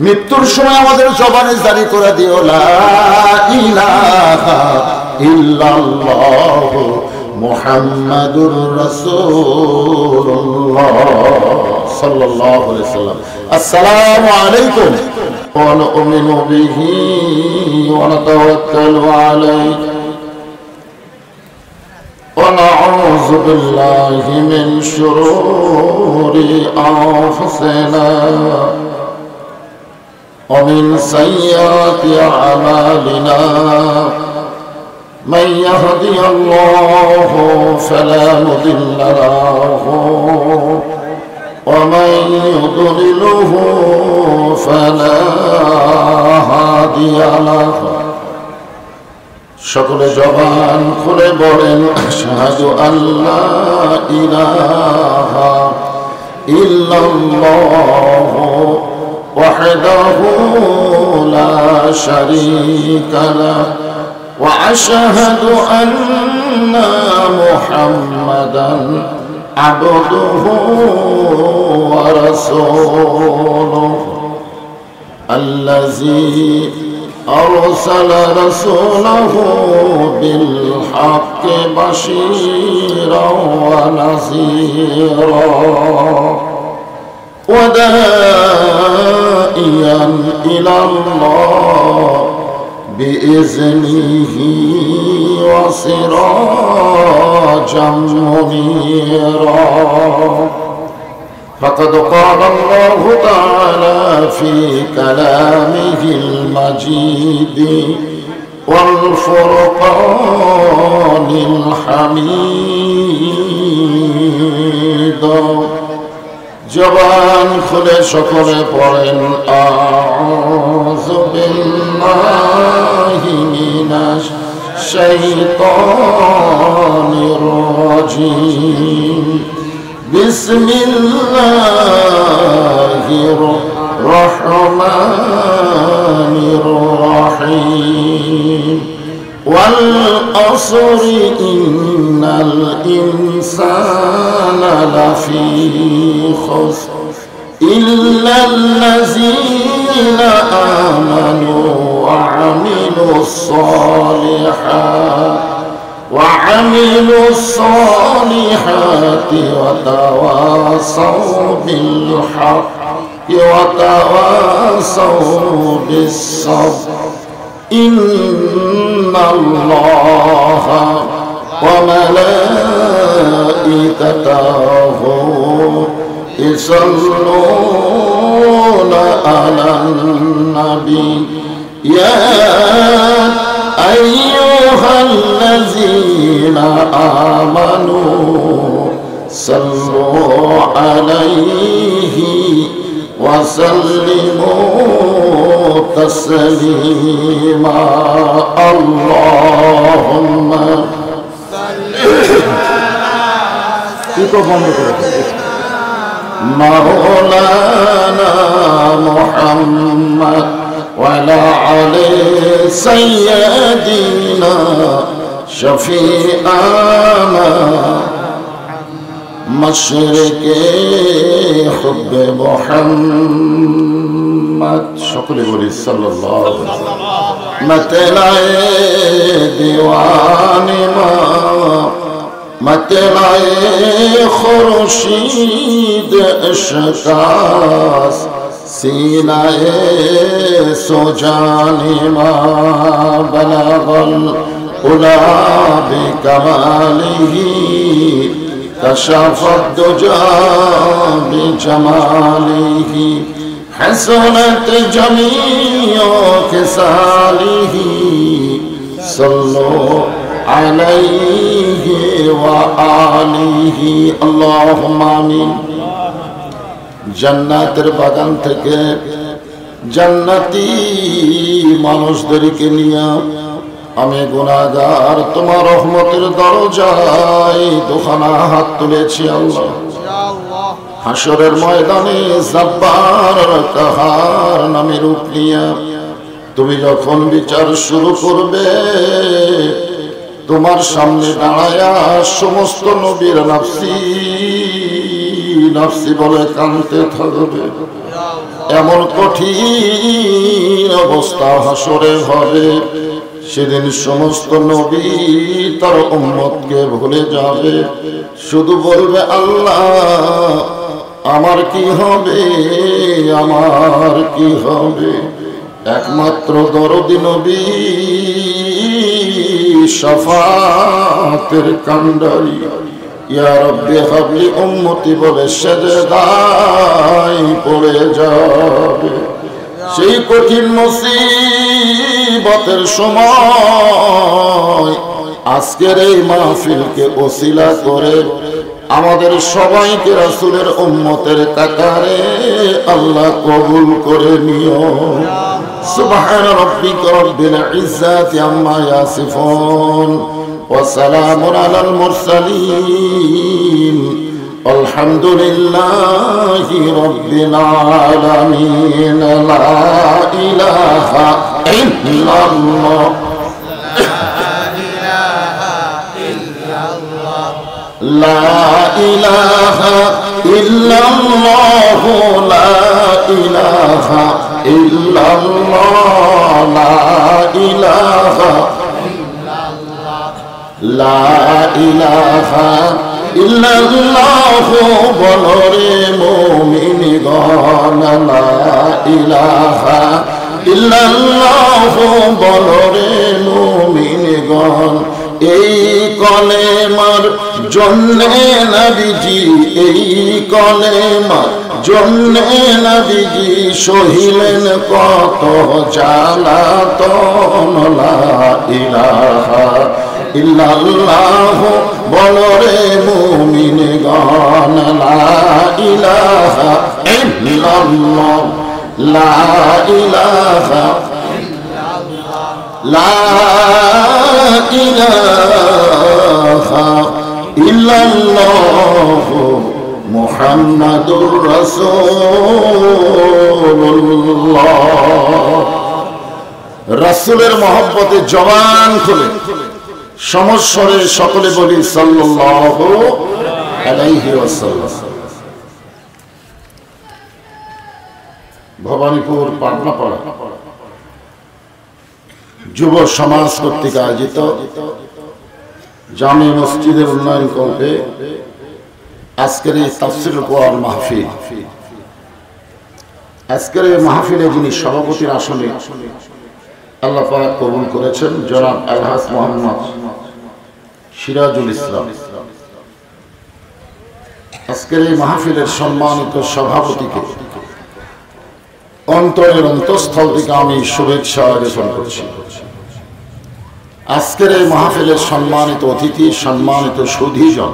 মৃত্যুর সময় আমাদের জবানে জারি করে দিও লা ইলাহা ইল্লাল্লাহু মুহাম্মাদুর রাসূলুল্লাহ সাল্লাল্লাহু আলাইহি ওয়াসাল্লাম। আসসালামু আলাইকুম ওয়া নু'মিনু বিহি ওয়া নাতাওয়াক্কালু আলাইহি ওয়া নাউযু বিল্লাহি মিন শুরুরি আনফুসিনা ওয়া মিন সাইয়্যাতি আ'মালিনা। من يهدي الله فلا مضل له ومن يضلله فلا هادي له। সকলে জবান খুলে বলেন আশহাদু আল্লা ইলাহা ইল্লাল্লাহু ওয়াহদাহু লা শারীকা লাহু وأشهد أن محمدا عبده ورسوله الذي أرسل رسوله بالحق بشيرا ونذيرا وداعيا إلى الله بإذنه وسراجا منيرا. فقد قال الله تعالى في كلامه المجيد والفرقان الحميد. জবান খুলে সকলে পড়েন আউযু বিল্লাহি মিনাশ শাইতানির রাজীম. বিসমিল্লাহির রহমানির রহিম. والعصر إن الإنسان لفي خسر إلا الذين آمنوا وعملوا الصالحات وتواصوا بالحق وتواصوا بالصبر. إن الله وملائكته يصلون على النبي يا أيها الذين آمنوا صلوا عليه وسلموا تسليما. اللهم مولانا محمد وعلى آل سيدنا شفيعنا مشرق حب محمد সকলে বলি সাল্লাল্লাহু মতলায়ে দিওয়ানি মা মতলায়ে খুরশিদ ইশকাস সিনায়ে সুজানি মা বলাগল উলা বিকামালিহি كشف الدجى بجماله حسنت جميع خصاله صلوا عليه وآله اللهم آمين জান্নাতের বাগান থেকে জান্নাতি মানুষদেরকে নিয়ে আমি গুনাহগার তোমার রহমতের দরজায় দুখানা হাত তুলেছি আল্লাহ। হাসরের ময়দানে জব্বার কাহার নামে রূপ নিয়ে তুমি যখন বিচার শুরু করবে, তোমার সামনে দাঁড়ায়া সমস্ত নবীর নাফসি নাফসি বলে কাঁদতে থাকবে। এমন কঠিন অবস্থা হাসরে হবে, সেদিন সমস্ত নবী তার উম্মতকে ভুলে যাবে, শুধু বলবে আল্লাহ আমার কি হবে, আমার কি হবে। একমাত্র দরদি নবী শাফাতের কান্ডারি ইয়া রব্বি হাবলি উম্মতি বলে সেজদায় পড়ে যাবে। সেই কঠিন মুসিবতের সময় আজকের এই মাহফিলকে ওসিলা করে আমাদের সবাইকে রাসূলের উম্মতের কাতারে আল্লাহ কবুল করে নিও। সুবহান রাব্বিকা রাব্বিল ইজ্জাতি আম্মা ইয়াসিফুন ওয়া সালামুন আলাল মুরসালিন الحمد لله رب العالمين لا إله إلا الله لا إله إلا الله لا إله إلا الله لا إله لا إله ইল্লাল্লাহু বলরে মুমিনগণ লা ইলাহা ইল্লাল্লাহু বলরে মুমিনগণ। এই কলেমার জন্যে নবীজি, এই কলেমার জন্যে নবীজি সহিলেন কত জ্বালাতন লা ইলাহা ইল্লাল্লাহু বলরে মুমিনগণ লা ইলাহা ইল্লাল্লাহ লা ইলাহা লা ইলাহা ইল্লাল্লাহ মুহাম্মাদুর রাসূলুল্লাহ। রাসূলের মহব্বতে জবান খুলে সমস্বরে সকলে বলি সাল্লাল্লাহু আলাইহি ওয়াসাল্লাম। ভবানীপুর পাটনাপাড়া যুব সমাজ কর্তৃক আয়োজিত জামে মসজিদের উন্নয়ন কল্পে আজকের এই তাফসীরুল কোরআন মাহফিল, আজকের এই মাহফিলে যিনি সভাপতির আসনে আল্লাহ পাক কবুল করেছেন জনাব আলহাজ মোহাম্মদ সিরাজুল ইসলাম। আজকের এই মাহফিলের সম্মানিত সভাপতিকে অন্তরের অন্তঃস্থল থেকে আমি শুভেচ্ছা জ্ঞাপন করছি। আজকের এই মাহফিলের সম্মানিত অতিথি, সম্মানিত সুধীজন,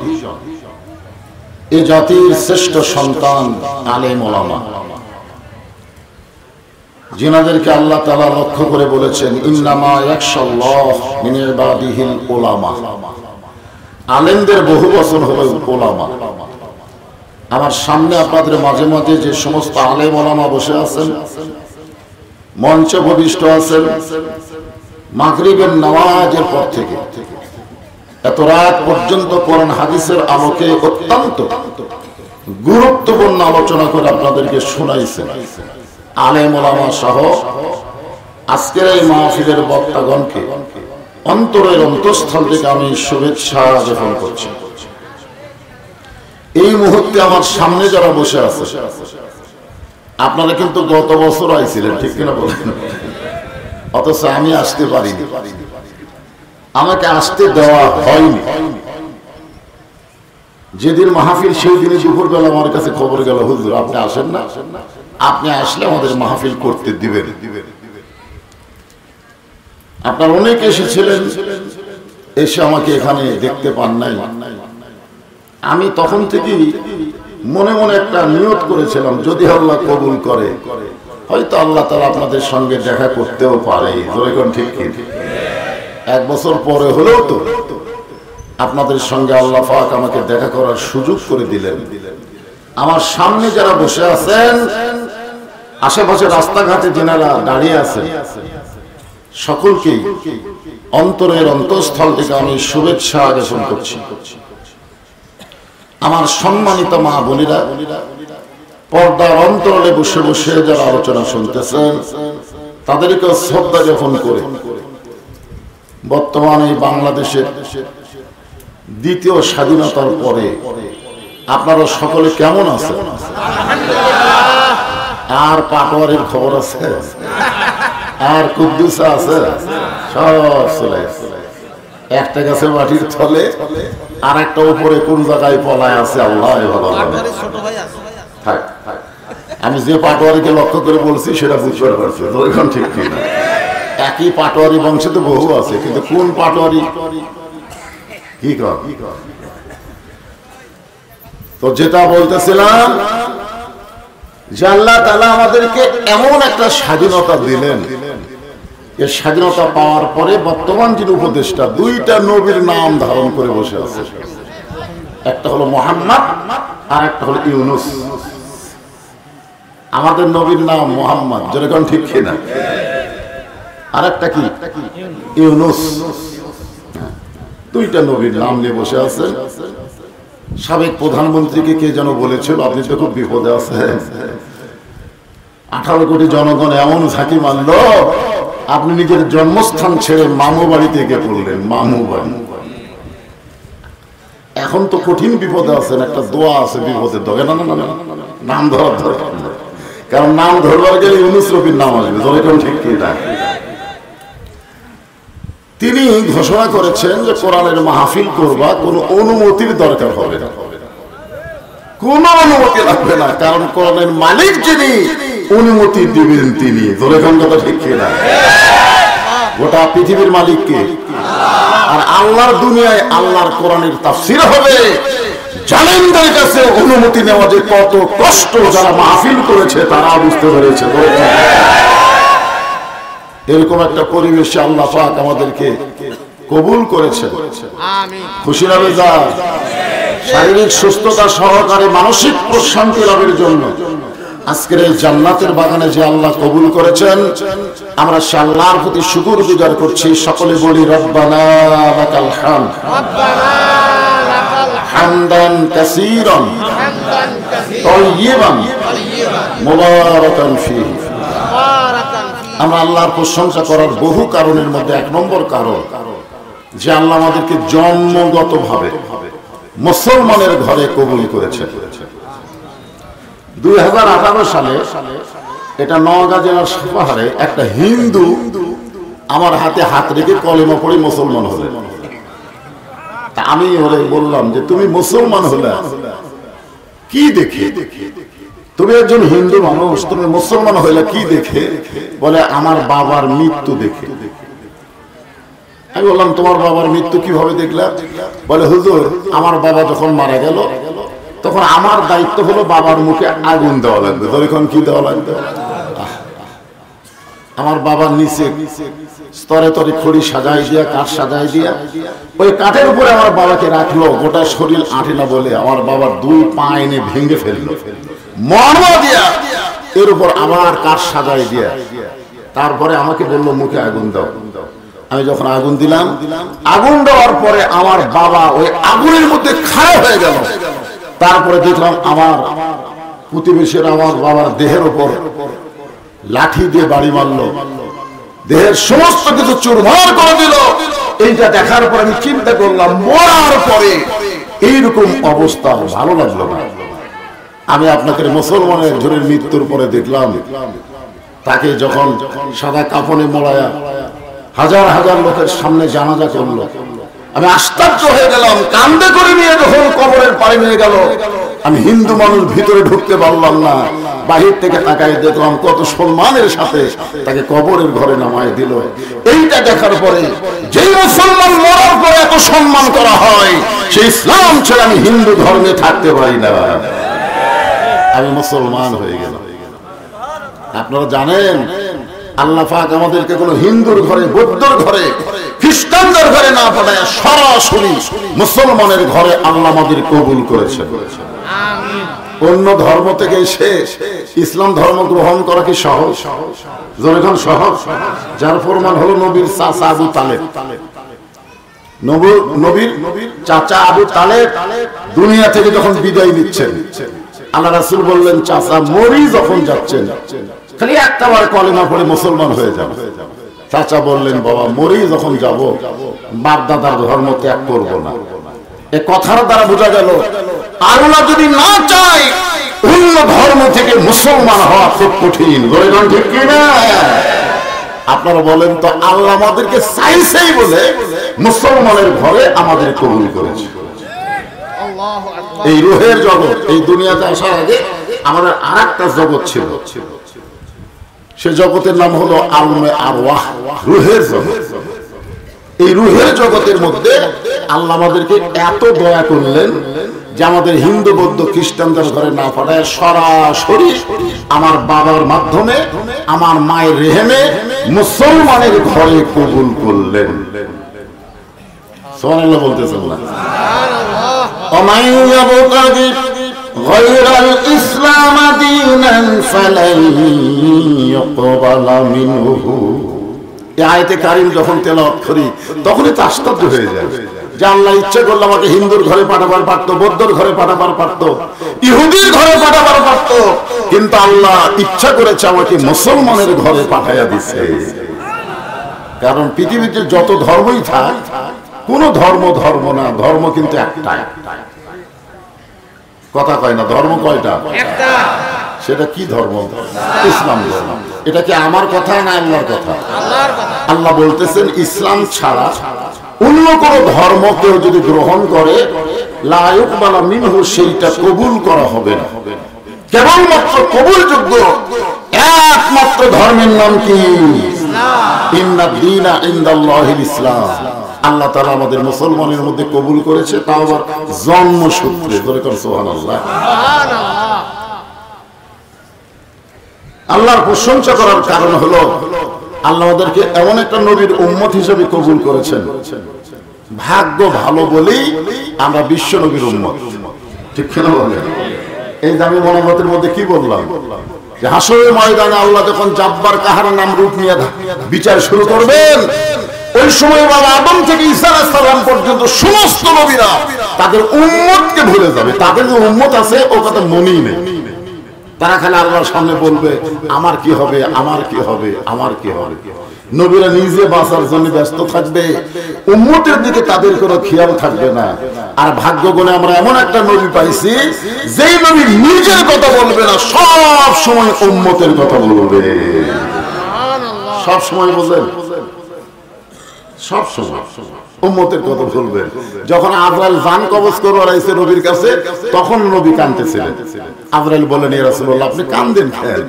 এ জাতির শ্রেষ্ঠ সন্তান আলেম ওলামা, যিনাদেরকে আল্লাহ তাআলা লক্ষ্য করে বলেছেন ইন্নামা ইয়াখশাল্লাহ মিন ইবাদিহিল উলামা। আলেমদের বহু বচন হলো উলামা। আমার সামনে আপনাদের মাঝে মাঝে যে সমস্ত আলেম ওলামা বসে আছেন, মঞ্চে ভূমিষ্ঠ আছেন মাগরিবের নামাজের পর থেকে এত রাত পর্যন্ত কোরআন হাদিসের আলোকে অত্যন্ত গুরুত্বপূর্ণ আলোচনা করে আপনাদেরকে শোনাইছেন। আলেম ওলামা সহ আজকের এই মাহফিলের বক্তাগণকে অন্তরের অন্তঃস্থল থেকে আমি শুভেচ্ছা জ্ঞাপন করছি। এই মুহূর্তে আমার সামনে যারা বসে আছে আপনারা কিন্তু গত বছর আইছিলেন, ঠিক কিনা বলেন? অথচ আমি আসতে পারিনি, আমাকে আসতে দেওয়া হয়নি। যেদিন মাহফিল সেই দিনে দুপুরবেলা আমার কাছে খবর গেল, হুজুর আপনি আসেন না, আপনি আসলে আমাদের মাহফিল করতে দিবেন। আপনার অনেকে এসেছিলেন, এসে আমাকে এখানে দেখতে পান নাই। আমি তখন থেকেই মনে মনে একটা নিয়ত করেছিলাম, যদি আল্লাহ কবুল করে হয়তো আল্লাহ তাআলা আপনাদের সঙ্গে দেখা করতেও পারে। যেরকম ঠিক কি 1 বছর পরে হলেও তো আপনাদের সঙ্গে আল্লাহ পাক আমাকে দেখা করার সুযোগ করে দিলেন। আমার সামনে যারা বসে আছেন, আশেপাশে রাস্তাঘাটে যারা দাঁড়িয়ে আছেন, সকলকেই অন্তরের অন্তঃস্থল থেকে আমি শুভেচ্ছা জ্ঞাপন করছি। আমার সম্মানিত মা বোনেরা, পর্দার অন্তরালে বসে বসে যারা আলোচনা শুনতেছেন তাদেরকে শ্রদ্ধা জ্ঞাপন করে বর্তমানে বাংলাদেশের দ্বিতীয় স্বাধীনতার পরে আপনারা সকলে কেমন আছেন? আর পাটোয়ারির খবর আছে? আর কুদ্দুসা আছে? সব চলে একটা গাছে মাটির তলে, আর একটা উপরে কোন জায়গায় পলায় আছে আল্লাহ ভালো। আমি যে পাটোয়ারিকে লক্ষ্য করে বলছি সেটা বুঝতে পারছি, ঠিক কিনা? একই পাটোয়ারি বংশে তো বহু আছে, কিন্তু কোন পাটোয়ারি কি কর? তো যেটা বলতেছিলাম যে আল্লাহ তাআলা আমাদেরকে এমন একটা স্বাধীনতা দিলেন, এই স্বাধীনতা পাওয়ার পরে বর্তমান যিনি উপদেষ্টা, 2টা নবীর নাম ধারণ করে বসে আছে। একটা হলো মুহাম্মদ আর একটা হলো ইউনুস। আমাদের নবীর নাম মুহাম্মদ, যেরকম ঠিক কিনা? আর একটা কি? ইউনুস। 2টা নবীর নাম নিয়ে বসে আছে। সাবেক প্রধানমন্ত্রীকে কে যেন বলেছিল, আপনি তো খুব বিপদে আছেন, 18 কোটি জনগণ এমন ঝাঁকি মারল, আপনি নিজের জন্মস্থান ছেড়ে মামু বাড়িতে গিয়ে পড়লেন। মামু বাড়ি। এখন তো কঠিন বিপদে আছেন, একটা দোয়া আছে বিপদের দোয়া। না না না, নাম ধরার দরকার না, কারণ নাম ধরবার গেলে ইউনুস নবীর নাম আসবে। যেরকম ঠিক কি না? তিনি ঘোষণা করেছেন যে কোরআনের মাহফিল করবা, কোন অনুমতির দরকার হবে না, কোন অনুমতি লাগবে না, কারণ কোরআনের মালিক যিনি অনুমতি দিবেন তিনি। যেরকম কথা ঠিক কিনা? গোটা পৃথিবীর মালিক কে? আর আল্লাহর দুনিয়ায় আল্লাহর কোরআনের তাফসীর হবে। জালেমদের কাছে অনুমতি নেওয়া যে কত কষ্ট, যারা মাহফিল করেছে তারা বুঝতে পেরেছে। এরকম একটা পরিবেশে আল্লাহ পাক আমাদেরকে কবুল করেছেন। খুশি না বেজার? শারীরিক সুস্থতা সহকারে মানসিক প্রশান্তি লাভের জন্য আজকের এই জান্নাতের বাগানে যে আল্লাহ কবুল করেছেন, আমরা সে আল্লাহর প্রতি শুকরগুজার করছি। সকলে বলি রব্বানা লাকাল হামদ, হামদান কাসীরান তাইয়িবান মুবারাকান ফীহি। আমরা আল্লাহর প্রশংসা করার বহু কারণের মধ্যে 1 নম্বর কারণ যে আল্লাহ আমাদেরকে জন্মগতভাবে মুসলমানের ঘরে কবুল করেছে। 2018 সালে এটা নওগাঁ জেলার সাপাহারে একটা হিন্দু আমার হাতে হাত রেখে কলেমা পড়ে মুসলমান হলেন। আমি ওরে বললাম যে তুমি মুসলমান হলে কি দেখে? তুমি একজন হিন্দু মানুষ, তুমি মুসলমান হইলে কি দেখে? বলে আমার বাবার মৃত্যু দেখে। আমি বললাম তোমার বাবার মৃত্যু কিভাবে দেখলা? বলে হুজুর আমার বাবা যখন মারা গেল তখন আমার দায়িত্ব হলো বাবার মুখে আগুন দেওয়া লাগবে। তখন কি দেওয়া লাগবে? আমার বাবার নিচে স্তরে তরে খড়ি সাজাই দিয়া, কাঠ সাজাই দিয়া, ওই কাঠের উপরে আমার বাবাকে রাখলো। গোটা শরীর আঁটে না বলে আমার বাবার 2 পা এনে ভেঙে ফেললো মরমা দিয়া, এর উপর আবার কাঠ সাজাই দিয়া তারপরে আমাকে বললো মুখে আগুন দাও। আমি যখন আগুন দিলাম, আগুন দেওয়ার পরে আমার বাবা ওই আগুনের মধ্যে খাড়া হয়ে গেল। তারপরে দেখলাম আমার প্রতিবেশীরা আমার বাবার দেহের উপর লাঠি দিয়ে বাড়ি মারলো, দেহের সমস্ত কিছু চুরমার করে দিল। এইটা দেখার পর আমি চিন্তা করলাম, মরার পরে এইরকম অবস্থা ভালো লাগলো না। আমি আপনাদের মুসলমানের একজনের মৃত্যুর পরে দেখলাম, তাকে যখন সাদা কাফনে মোড়ায়া হাজার হাজার লোকের সামনে জানাজা করলো, আমি আশ্চর্য হয়ে গেলাম। কান্দে করে নিয়ে যখন কবরের পাড়ে নিয়ে গেল, আমি হিন্দু মানুষ ভিতরে ঢুকতে পারলাম না। বাহির থেকে তাকাই দেখলাম কত সম্মানের সাথে তাকে কবরের ঘরে নামায় দিল। এইটা দেখার পরে যে মুসলমান মরার পরে এত সম্মান করা হয়, সেই ইসলাম ছেড়ে আমি হিন্দু ধর্মে থাকতে পারি না। আমি মুসলমান হয়ে গেলাম। আপনারা জানেন, আল্লাহ পাক আমাদেরকে কোনো হিন্দুর ঘরে, বৌদ্ধর ঘরে, খ্রিস্টানদের ঘরে না পাঠায় সরাসরি মুসলমানের ঘরে আল্লাহ আমাদের কবুল করেছেন। অন্য ধর্ম থেকে এসে ইসলাম ধর্ম গ্রহণ করা কি সহজ? যখন সহজ, যার প্রমাণ হলো নবীর চাচা আবু তালেব। নবীর চাচা আবু তালেব দুনিয়া থেকে যখন বিদায় নিচ্ছেন, আল্লাহ রাসূল বললেন, চাচা মরি যখন যাচ্ছেন খালি একটাবার কলেমা পড়ে মুসলমান হয়ে যাবে। চাচা বললেন, বাবা মরি যখন যাব বাপ দাদার ধর্ম ত্যাগ করবো না। এ কথার দ্বারা বোঝা গেল, আল্লাহ যদি না চায় অন্য ধর্ম থেকে মুসলমান হওয়া খুব কঠিন। ঠিক কিনা? আপনারা বলেন তো, আল্লাহ আমাদেরকে চাইছেই বলে মুসলমানের ঘরে আমাদের কবুল করেছে। এই রুহের জগৎ, এই দুনিয়াতে আসার আগে আমাদের আর একটা জগৎ ছিল, সে জগতের নাম হলো আলমে আরওয়াহ, রুহের জগৎ। এই রুহের জগতের মধ্যে আল্লাহ আমাদেরকে এত দয়া করলেন যে আমাদের হিন্দু বৌদ্ধ খ্রিস্টানদের ঘরে না পাঠায় সরাসরি আমার বাবার মাধ্যমে, আমার মায়ের রেহেমে মুসলমানের ঘরে কবুল করলেন। সুবহানাল্লাহ বলতেছেন না? غير الإسلام دينا فلن يقبل منه। এই আয়াতে কারীম যখন তেলাওয়াত করি তখনই তো আশ্চর্য হয়ে যায় যে আল্লাহ ইচ্ছা করলে আমাকে হিন্দুর ঘরে পাঠাবার পারতো, বৌদ্ধর ঘরে পাঠাবার পারতো, ইহুদির ঘরে পাঠাবার পারতো, কিন্তু আল্লাহ ইচ্ছা করেছে আমাকে মুসলমানের ঘরে পাঠাইয়া দিছে। কারণ পৃথিবীতে যত ধর্মই থাক, কোন ধর্ম ধর্ম না, ধর্ম কিন্তু একটাই। কথা কয় না, ধর্ম কয়টা? একটা। সেটা কি ধর্ম? ইসলাম ধর্ম। এটা কি আমার কথা না আল্লাহর কথা? আল্লাহর কথা। আল্লাহ বলতেছেন, ইসলাম ছাড়া অন্য কোন ধর্ম কেউ যদি গ্রহণ করে, লা ইউকবালু মিনহু, সেইটা কবুল করা হবে না। কেবলমাত্র কবুলযোগ্য একমাত্র ধর্মের নাম কি? ইসলাম। ইন্নাদ দীনা ইনদাল্লাহিল ইসলাম। আল্লাহ তাআলা আমাদের মুসলমানের মধ্যে কবুল করেছে, তাও আবার জন্মসূত্রে। ধরে কোন সুবহানাল্লাহ। সুবহানাল্লাহ। আল্লাহর প্রশংসা করার কারণ হলো আল্লাহ আমাদেরকে এমন একটা নবীর উম্মত হিসেবে কবুল করেছেন। ভাগ্য ভালো বলেই আমরা বিশ্ব নবীর উম্মত। ঠিক কিনা বলেন? এই দামি মনোমতের মধ্যে কি বললাম যে হাসরের ময়দানে আল্লাহ যখন জাব্বার কাহার নাম রূপ নিয়ে বিচার শুরু করবেন, ওই সময় বাবা আদম থেকে ঈসা আলাইহিস সালাম পর্যন্ত সমস্ত নবীরা তাদের উম্মতকে ভুলে যাবে। তাদের যে উম্মত আছে ও কথা মনেই নেই। তারা খালি আল্লাহর সামনে বলবে, আমার কি হবে, আমার কি হবে, আমার কি হবে। নবীরা নিজে বাঁচার জন্য ব্যস্ত থাকবে, উম্মতের দিকে তাদের কোনো খেয়াল থাকবে না। আর ভাগ্য গুণে আমরা এমন একটা নবী পাইছি, যেই নবী নিজের কথা বলবে না, সব সময় উম্মতের কথা বলবে। সব সময় বলেন, সব সময় উম্মতের কথা বলবেন। যখন আজরাইল জান কবজ করবার আইছে নবীর কাছে, তখন নবী কাঁদতেছিলেন। আজরাইল বলেন, ইয়া রাসূলুল্লাহ, আপনি কাঁদেন কেন?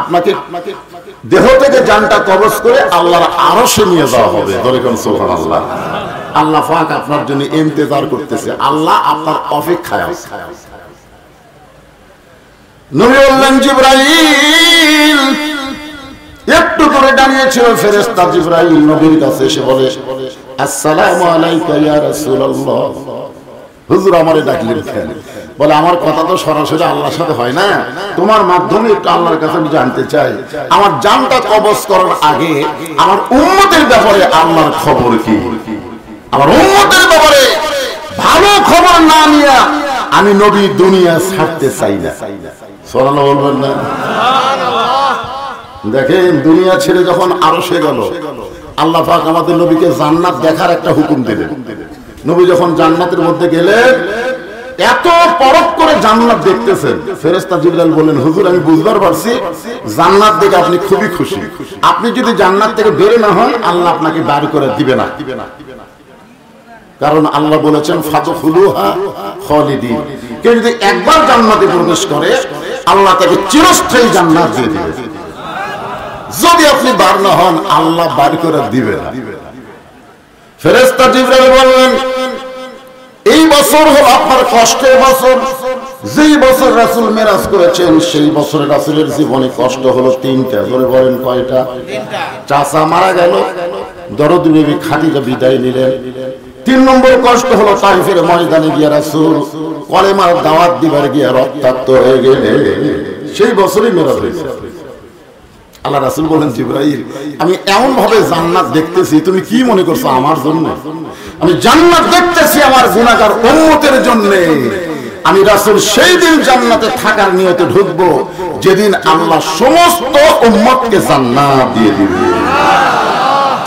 আপনাকে দেহ থেকে জানটা কবজ করে আল্লাহর আরশে নিয়ে যাওয়া হবে। ধরে কোন সুবহানাল্লাহ। আল্লাহ পাক আপনার জন্য ইন্তজার করতেছে, আল্লাহ আপনার অপেক্ষায় আছে। নবী বললেন, জিবরাইল একটু করে দাঁড়িয়েছিল ফেরেশতা জিবরাইল নবীর কাছে এসে বলে, আসসালামু আলাইকা ইয়া রাসূলুল্লাহ। হুজুর আমারে ডাকলেন কেন? বলে আমার কথা তো সরাসরি আল্লাহর সাথে হয় না, তোমার মাধ্যমে একটু আল্লাহর কাছে আমি জানতে চাই, আমার জানটা কবজ করার আগে আমার উম্মতের ব্যাপারে আল্লাহর খবর কি? আমার উম্মতের ব্যাপারে ভালো খবর না নিয়ে আমি নবী দুনিয়া ছাড়তে চাই না। সুবহানাল্লাহ বলবেন না? দেখেন দুনিয়া ছেড়ে যখন আরশে গেল, আল্লাহ পাক আমাদের নবীকে জান্নাত দেখার একটা হুকুম দিলেন। নবী যখন জান্নাতের মধ্যে গেলেন, এত পরখ করে জান্নাত দেখতেছেন, ফেরেশতা জিবরাইল বললেন, হুজুর আমি বুঝবার পারছি জান্নাত দেখে আপনি খুবই খুশি, আপনি যদি জান্নাত থেকে বের না হন আল্লাহ আপনাকে বার করে দিবে না, কারণ আল্লাহ বলেছেন ফাদখুলুহা খালিদিন, কেউ যদি একবার জান্নাতে প্রবেশ করে আল্লাহ তাকে চিরস্থায়ী জান্নাত দিয়ে দিবে, যদি আপনি বার না হন আল্লাহ বার করে দিবে না। ফেরেশতা জিবরাইল বললেন, এই বছর হলো আপনার কষ্টের বছর, যেই বছর রাসূল মেরাজ করেছেন সেই বছরে রাসূলের জীবনে কষ্ট হলো তিনটা। জোরে বলেন কয়টা? চাচা মারা গেল, দরদী বিবি খাদিজা বিদায় নিলেন। 3 নম্বর কষ্ট হলো তাইফের ময়দানে গিয়ে রাসূল কলেমার দাওয়াত দিবার গিয়ে রক্তাক্ত হয়ে গেলেন, সেই বছরই মেরাজ হয়েছে। আল্লাহ রাসূল বলেন, জিবরাইল আমি এমন ভাবে জান্নাত দেখতেছি, তুমি কি মনে করছো আমার জন্য? আমি জান্নাত দেখতেছি আমার গুনাহগার উম্মতের জন্য। আমি রাসূল সেই দিন জান্নাতে থাকার নিয়তে ঢুকবো যেদিন আল্লাহ সমস্ত উম্মতকে জান্নাত দিয়ে দিবে।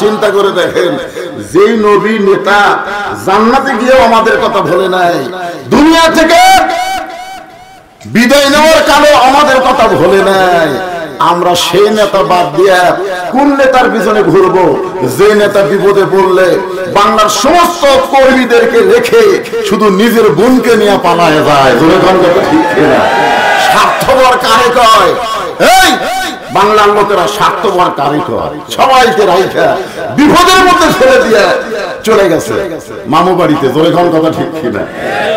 চিন্তা করে দেখেন, যেই নবী নেতা জান্নাতে গিয়েও আমাদের কথা বলে নাই, দুনিয়া থেকে বিদায় নেওয়ার কালে আমাদের কথা বলে নাই, আমরা সেই নেতা বাদ দিয়ে কোন নেতার পিছনে ঘুরবো? যে নেতা বিপদে পড়লে বাংলার সমস্ত কর্মীদেরকে রেখে শুধু নিজের বোনকে নিয়ে পালায় যায়। ঠিক না? স্বার্থপর কারে কয়? এই বাংলার লোকেরা স্বার্থপর কারে কয়? সবাইকে রাইখা বিপদের মধ্যে ফেলে দিয়ে চলে গেছে মামু বাড়িতে। জোরে কোন কথা ঠিক কিনা?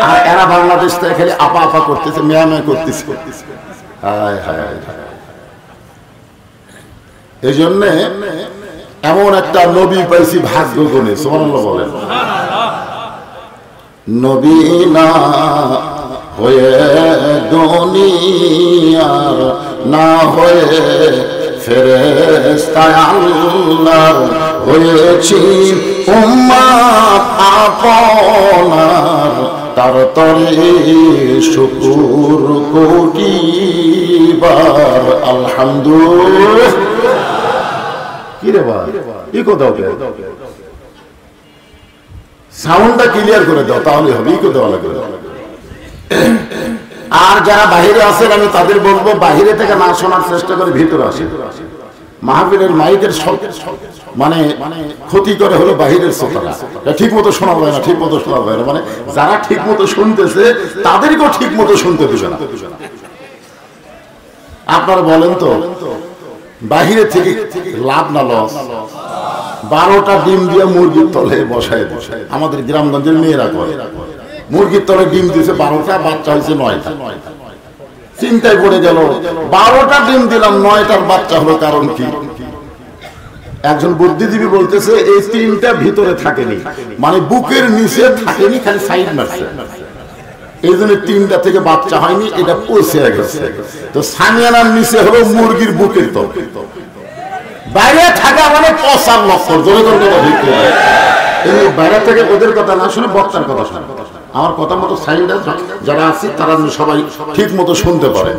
আর এরা বাংলাদেশ থেকে খালি আপা আপা করতেছে, মেয়া মেয়া করতেছে। হায় হায়, এই জন্য এমন একটা নবী পাইছি ভাগ্য গুণে। সুবহানাল্লাহ বলেন। নবী না হয়ে দুনিয়ার না হয়ে ফেরেশতা আল্লাহর হয়েছি উম্মত আপনার, তার তরে শুকুর কোটিবার আলহামদুলিল্লাহ। কি রে ভাই, ইকো দাও, সাউন্ডটা ক্লিয়ার করে দাও, তাহলে হবে। ইকো দেওয়া লাগবে। আর যারা বাইরে আছেন আমি তাদের বলবো, বাইরে থেকে না শোনার চেষ্টা করে ভিতরে আসে। মাহফিলের মাইকের মানে ক্ষতি করে হলো বাহিরের শ্রোতারা, ঠিক মতো শোনা যায় না, ঠিক মতো শোনা যায় না, মানে যারা ঠিক মতো শুনতেছে তাদেরকেও ঠিক মতো শুনতে দিবে না। আপনারা বলেন তো, বাহিরে থেকে লাভ না লস? 12টা ডিম দিয়ে মুরগির তলে বসায় বসায় আমাদের গ্রামগঞ্জের মেয়েরা করে। মুরগির তলে ডিম দিয়েছে 12টা, বাচ্চা হয়েছে 9টা। চিন্তায় পড়ে গেল, 12টা ডিম দিলাম, 9টার বাচ্চা হলো, কারণ কি? একজন বুদ্ধিজীবী বলতেছে এই 3টা ভিতরে থাকেনি, মানে বুকের নিচে থাকেনি, খালি সাইড মারছে, এই জন্য 3টা থেকে বাচ্চা হয়নি, এটা পচে গেছে। তো সামিয়ানার নিচে হলো মুরগির বুকের তল, বাইরে থাকা মানে পচার লক্ষণ। বাইরে থেকে ওদের কথা না শুনে বক্তার কথা শুনে, আমার কথা মতো সাইন্ড যারা আছে তারা সবাই ঠিক মতো শুনতে পারে।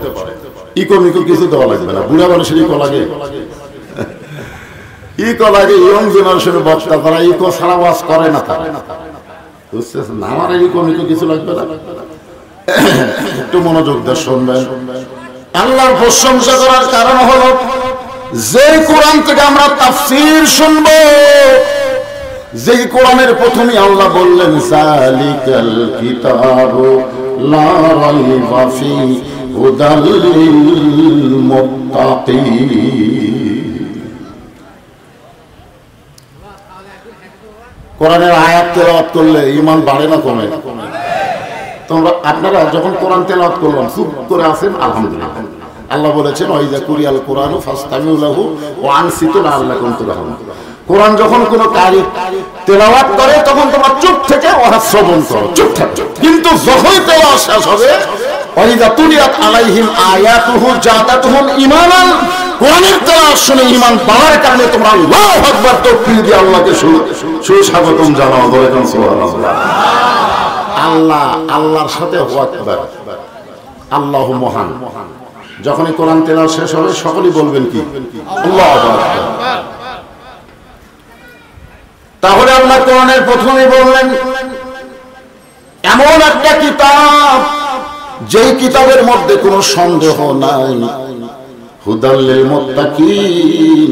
ইকো মিকো কিছু দেওয়া লাগবে না। বুড়া মানুষের ইকো লাগে, ইকো লাগে ইয়ং জেনারেশনের বক্তা, তারা ইকো ছাড়া ওয়াজ করে না, তারা বুঝতেছেন না। আমার ইকো মিকো কিছু লাগবে না, একটু মনোযোগ দিয়ে শুনবেন। আল্লাহর প্রশংসা করার কারণ হলো যে কোরআন থেকে আমরা তাফসীর শুনবো, যেই কোরআনের প্রথমে আল্লাহ বললেন যালিকাল কিতাবু লা রাইবা ফীহি হুদাল লিল মুত্তাকিন। কোরআনের আয়াত তেলাওয়াত করলে ঈমান বাড়ে না কমে? তোমরা আপনারা যখন কোরআন তেলাওয়াত করলাম চুপ করে আছেন, আলহামদুলিল্লাহ। আল্লাহ বলেছেন ওয়াইজা কুরিয়াল কোরআনু ফাসতামিউ লাহু ওয়া আনসিতু লাআল্লাকুম তুরহামুন। কোরআন যখন কোনো তেলাওয়াত করে তখন তোমরা চুপ থেকে ওরা শ্রবণ করো, চুপ থাকো। কিন্তু যখনই তেলাওয়াত শেষ হবে, ওয়াইদা তুলিয়াত আলাইহিম আয়াতুহু জাদাতুহুম ঈমানান, কোরআনের তেলাওয়াত শুনে ঈমান বাড়ার কারণে তোমরা আল্লাহু আকবার তাকবীর দিয়ে আল্লাহকে সুস্বাগতম জানাও, বলে সুবহানাল্লাহ। আল্লাহ, আল্লাহর সাথে আল্লাহু আকবার, আল্লাহু মহান। যখনই কোরআন তেলাওয়াত শেষ হবে সকলেই বলবেন কি? আল্লাহু আকবার। তাহলে আল্লাহ কোরআনের প্রথমে বললেন এমন একটা কিতাব যেই কিতাবের মধ্যে কোনো সন্দেহ নাই, হুদাল লিল মুত্তাকিন,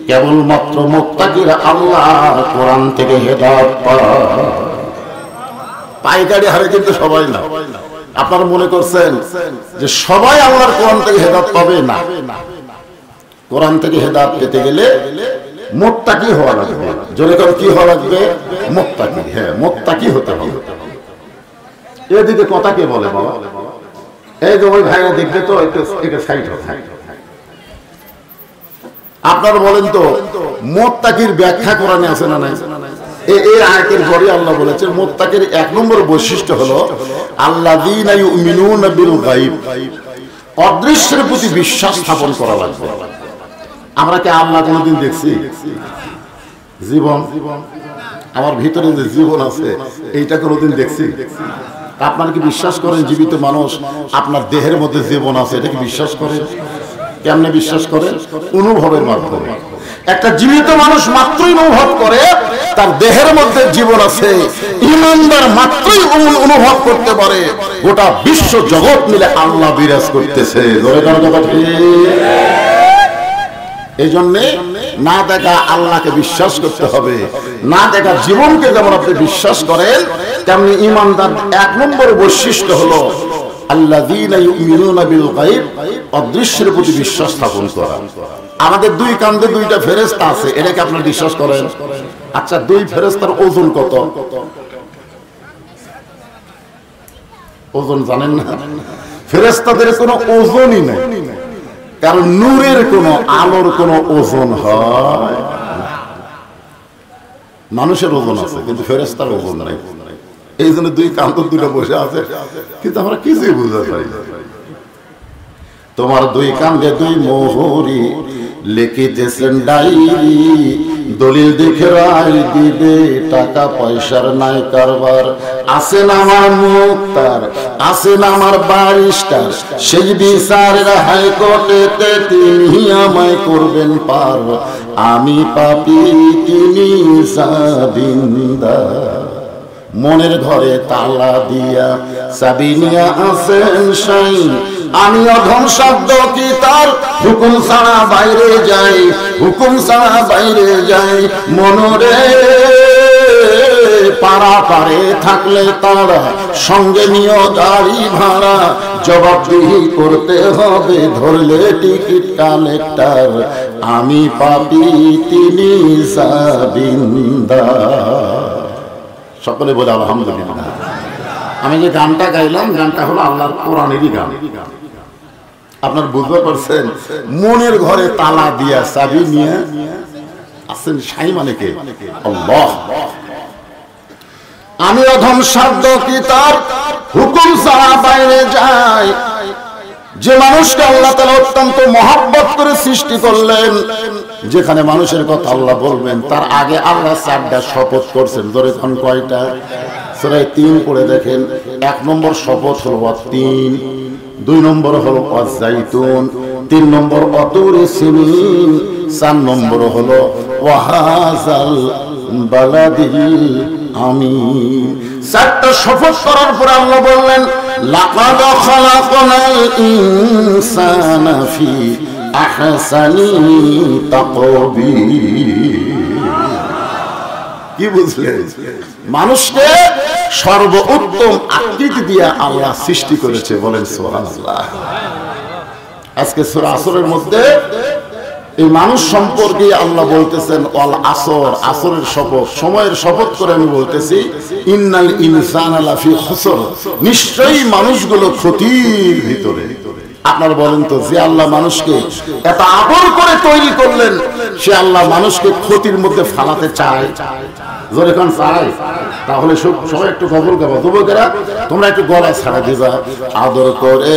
কেবলমাত্র মুত্তাকিরা আল্লাহ কোরআন থেকে হেদায়েত পায়। পাইকারি হারে কিন্তু সবাই না। আপনারা মনে করছেন যে সবাই আল্লাহর কোরআন থেকে হেদায়েত পাবে? না। কোরআন থেকে হেদায়েত পেতে গেলে মুত্তাকি হওয়া লাগবে। জোরে করে কি হওয়া লাগবে? মুত্তাকি। হ্যাঁ, মুত্তাকি হতে হবে। এদিকে কথা কে বলে বাবা? এই যে ওই ভাইরা দেখবে তো, একটু সাইড হবে। আপনারা বলেন তো মুত্তাকির ব্যাখ্যা কোরআনে আছে না নাই? এই আয়াতের পরে আল্লাহ বলেছেন মুত্তাকির এক নম্বর বৈশিষ্ট্য হলো আল্লাযীনা ইউমিনুনা বিল গায়ব, অদৃশ্যের প্রতি বিশ্বাস স্থাপন করা লাগবে। আমরা কি আল্লাহ কোনদিন দেখছি? জীবন, আমার ভিতরে যে জীবন আছে এইটা কোনদিন দেখছি? আপনারা কি বিশ্বাস করেন জীবিত মানুষ আপনার দেহের মধ্যে জীবন আছে? এটা কি বিশ্বাস করেন? কেমনে বিশ্বাস করেন? অনুভবের মাধ্যমে। একটা জীবিত মানুষ মাত্রই অনুভব করে তার দেহের মধ্যে জীবন আছে। ঈমানদার মাত্রই অনুভব করতে পারে গোটা বিশ্ব জগৎ মিলে আল্লাহ বিরাজ করতেছে। এই জন্য না দেখা আল্লাহকে বিশ্বাস করতে হবে। না দেখা জীবনকে যেমন আপনি বিশ্বাস করেন, তেমনি ঈমানদার এক নম্বর বৈশিষ্ট্য হলো আল্লাযীনা ইউমিনুনা বিল গায়ব, অদৃশ্যের প্রতি বিশ্বাস স্থাপন করা। আমাদের দুই কাঁধে দুইটা ফেরেশতা আছে, এটাকে আপনি বিশ্বাস করেন? আচ্ছা, দুই ফেরেশতার ওজন কত? ওজন জানেন না? ফেরেশতাদের কোনো ওজনই নাই, কারণ নূরের কোন আলোর কোন ওজন হয়? মানুষের ওজন আছে কিন্তু ফেরেশতার ওজন নাই। এই জন্য দুই কাঁধ দুটো বসে আছে, কিন্তু আমরা কিছুই বুঝতে পারি না। তোমার দুই কাঁধে দুই মোহরি লিখিতেছেন ডায়েরি, দলিল দেখে রায় দিবে, টাকা পয়সার নাই কারবার। আছেন আমার মুক্তার, আছেন আমার বারিস্টার, সেই বিচারের হাইকোর্টেতে তিনি আমায় করবেন পার। আমি পাপী, তিনি জামিনদার। মনের ঘরে তালা দিয়া চাবি নিয়া আছেন সাই, আমি অধম শব্দ কি তার হুকুম ছাড়া বাইরে যাই, হুকুম ছাড়া বাইরে যাই। মনরে পাড়া পারে থাকলে তারা সঙ্গে নিয়ে গাড়ি ভাড়া, জবাবদিহি করতে হবে ধরলে টিকিট কালেক্টর। আমি পাপী, তিনি জামিনদার। সকলে বলে আলহামদুলিল্লাহ। আমি যে গানটা গাইলাম, গানটা হলো আল্লাহর কোরআনেরই গান। আপনার বুঝতে পারছেন? মনের ঘরে তালা দিয়া চাবি নিয়ে আছেন সাই, মানে কে? আল্লাহ। আমি অধম শব্দ কি তার হুকুম ছাড়া বাইরে যাই। যে মানুষকে আল্লাহ তাআলা অত্যন্ত মহব্বত করে সৃষ্টি করলেন, যেখানে মানুষের কথা আল্লাহ বলবেন তার আগে আল্লাহ 4টা শপথ করছেন। ধরে কোন কয়টা? সূরা 3 পড়ে দেখেন। 1 নম্বর শপথ হলো তিন, 2 নম্বর হলো জাইতুন, 3 নম্বর অতুর সিনিন, 4 নম্বর হলো ওয়াহাজাল বালাদিল আমিন। 4টা শপথ করার পর আল্লাহ বললেন লাকাদ খালাকনাল ইনসানা ফি আহসানি তাকবীর। কি বুঝলেন? মানুষকে সর্বোত্তম আকৃতি দিয়ে আল্লাহ সৃষ্টি করেছে, বলেন সুবহানাল্লাহ। আজকে সূরা আসরের মধ্যে এই মানুষ সম্পর্কে আল্লাহ বলতেছেন ওয়াল আসর, আসরের শপথ, সময়ের শপথ করে আমি বলতেছি ইন্নাল ইনসানা লাফি খুসর, নিশ্চয়ই মানুষগুলো ক্ষতির ভিতরে। আপনারা বলেন তো, যে আল্লাহ মানুষকে এত আদর করে তৈরি করলেন, সে আল্লাহ মানুষকে ক্ষতির মধ্যে ফালাতে চায়, যখন চায় তাহলে সবাই একটু কবুল করবা, যুবকেরা তোমরা একটু গলা ছাড়া দিবা। আদর করে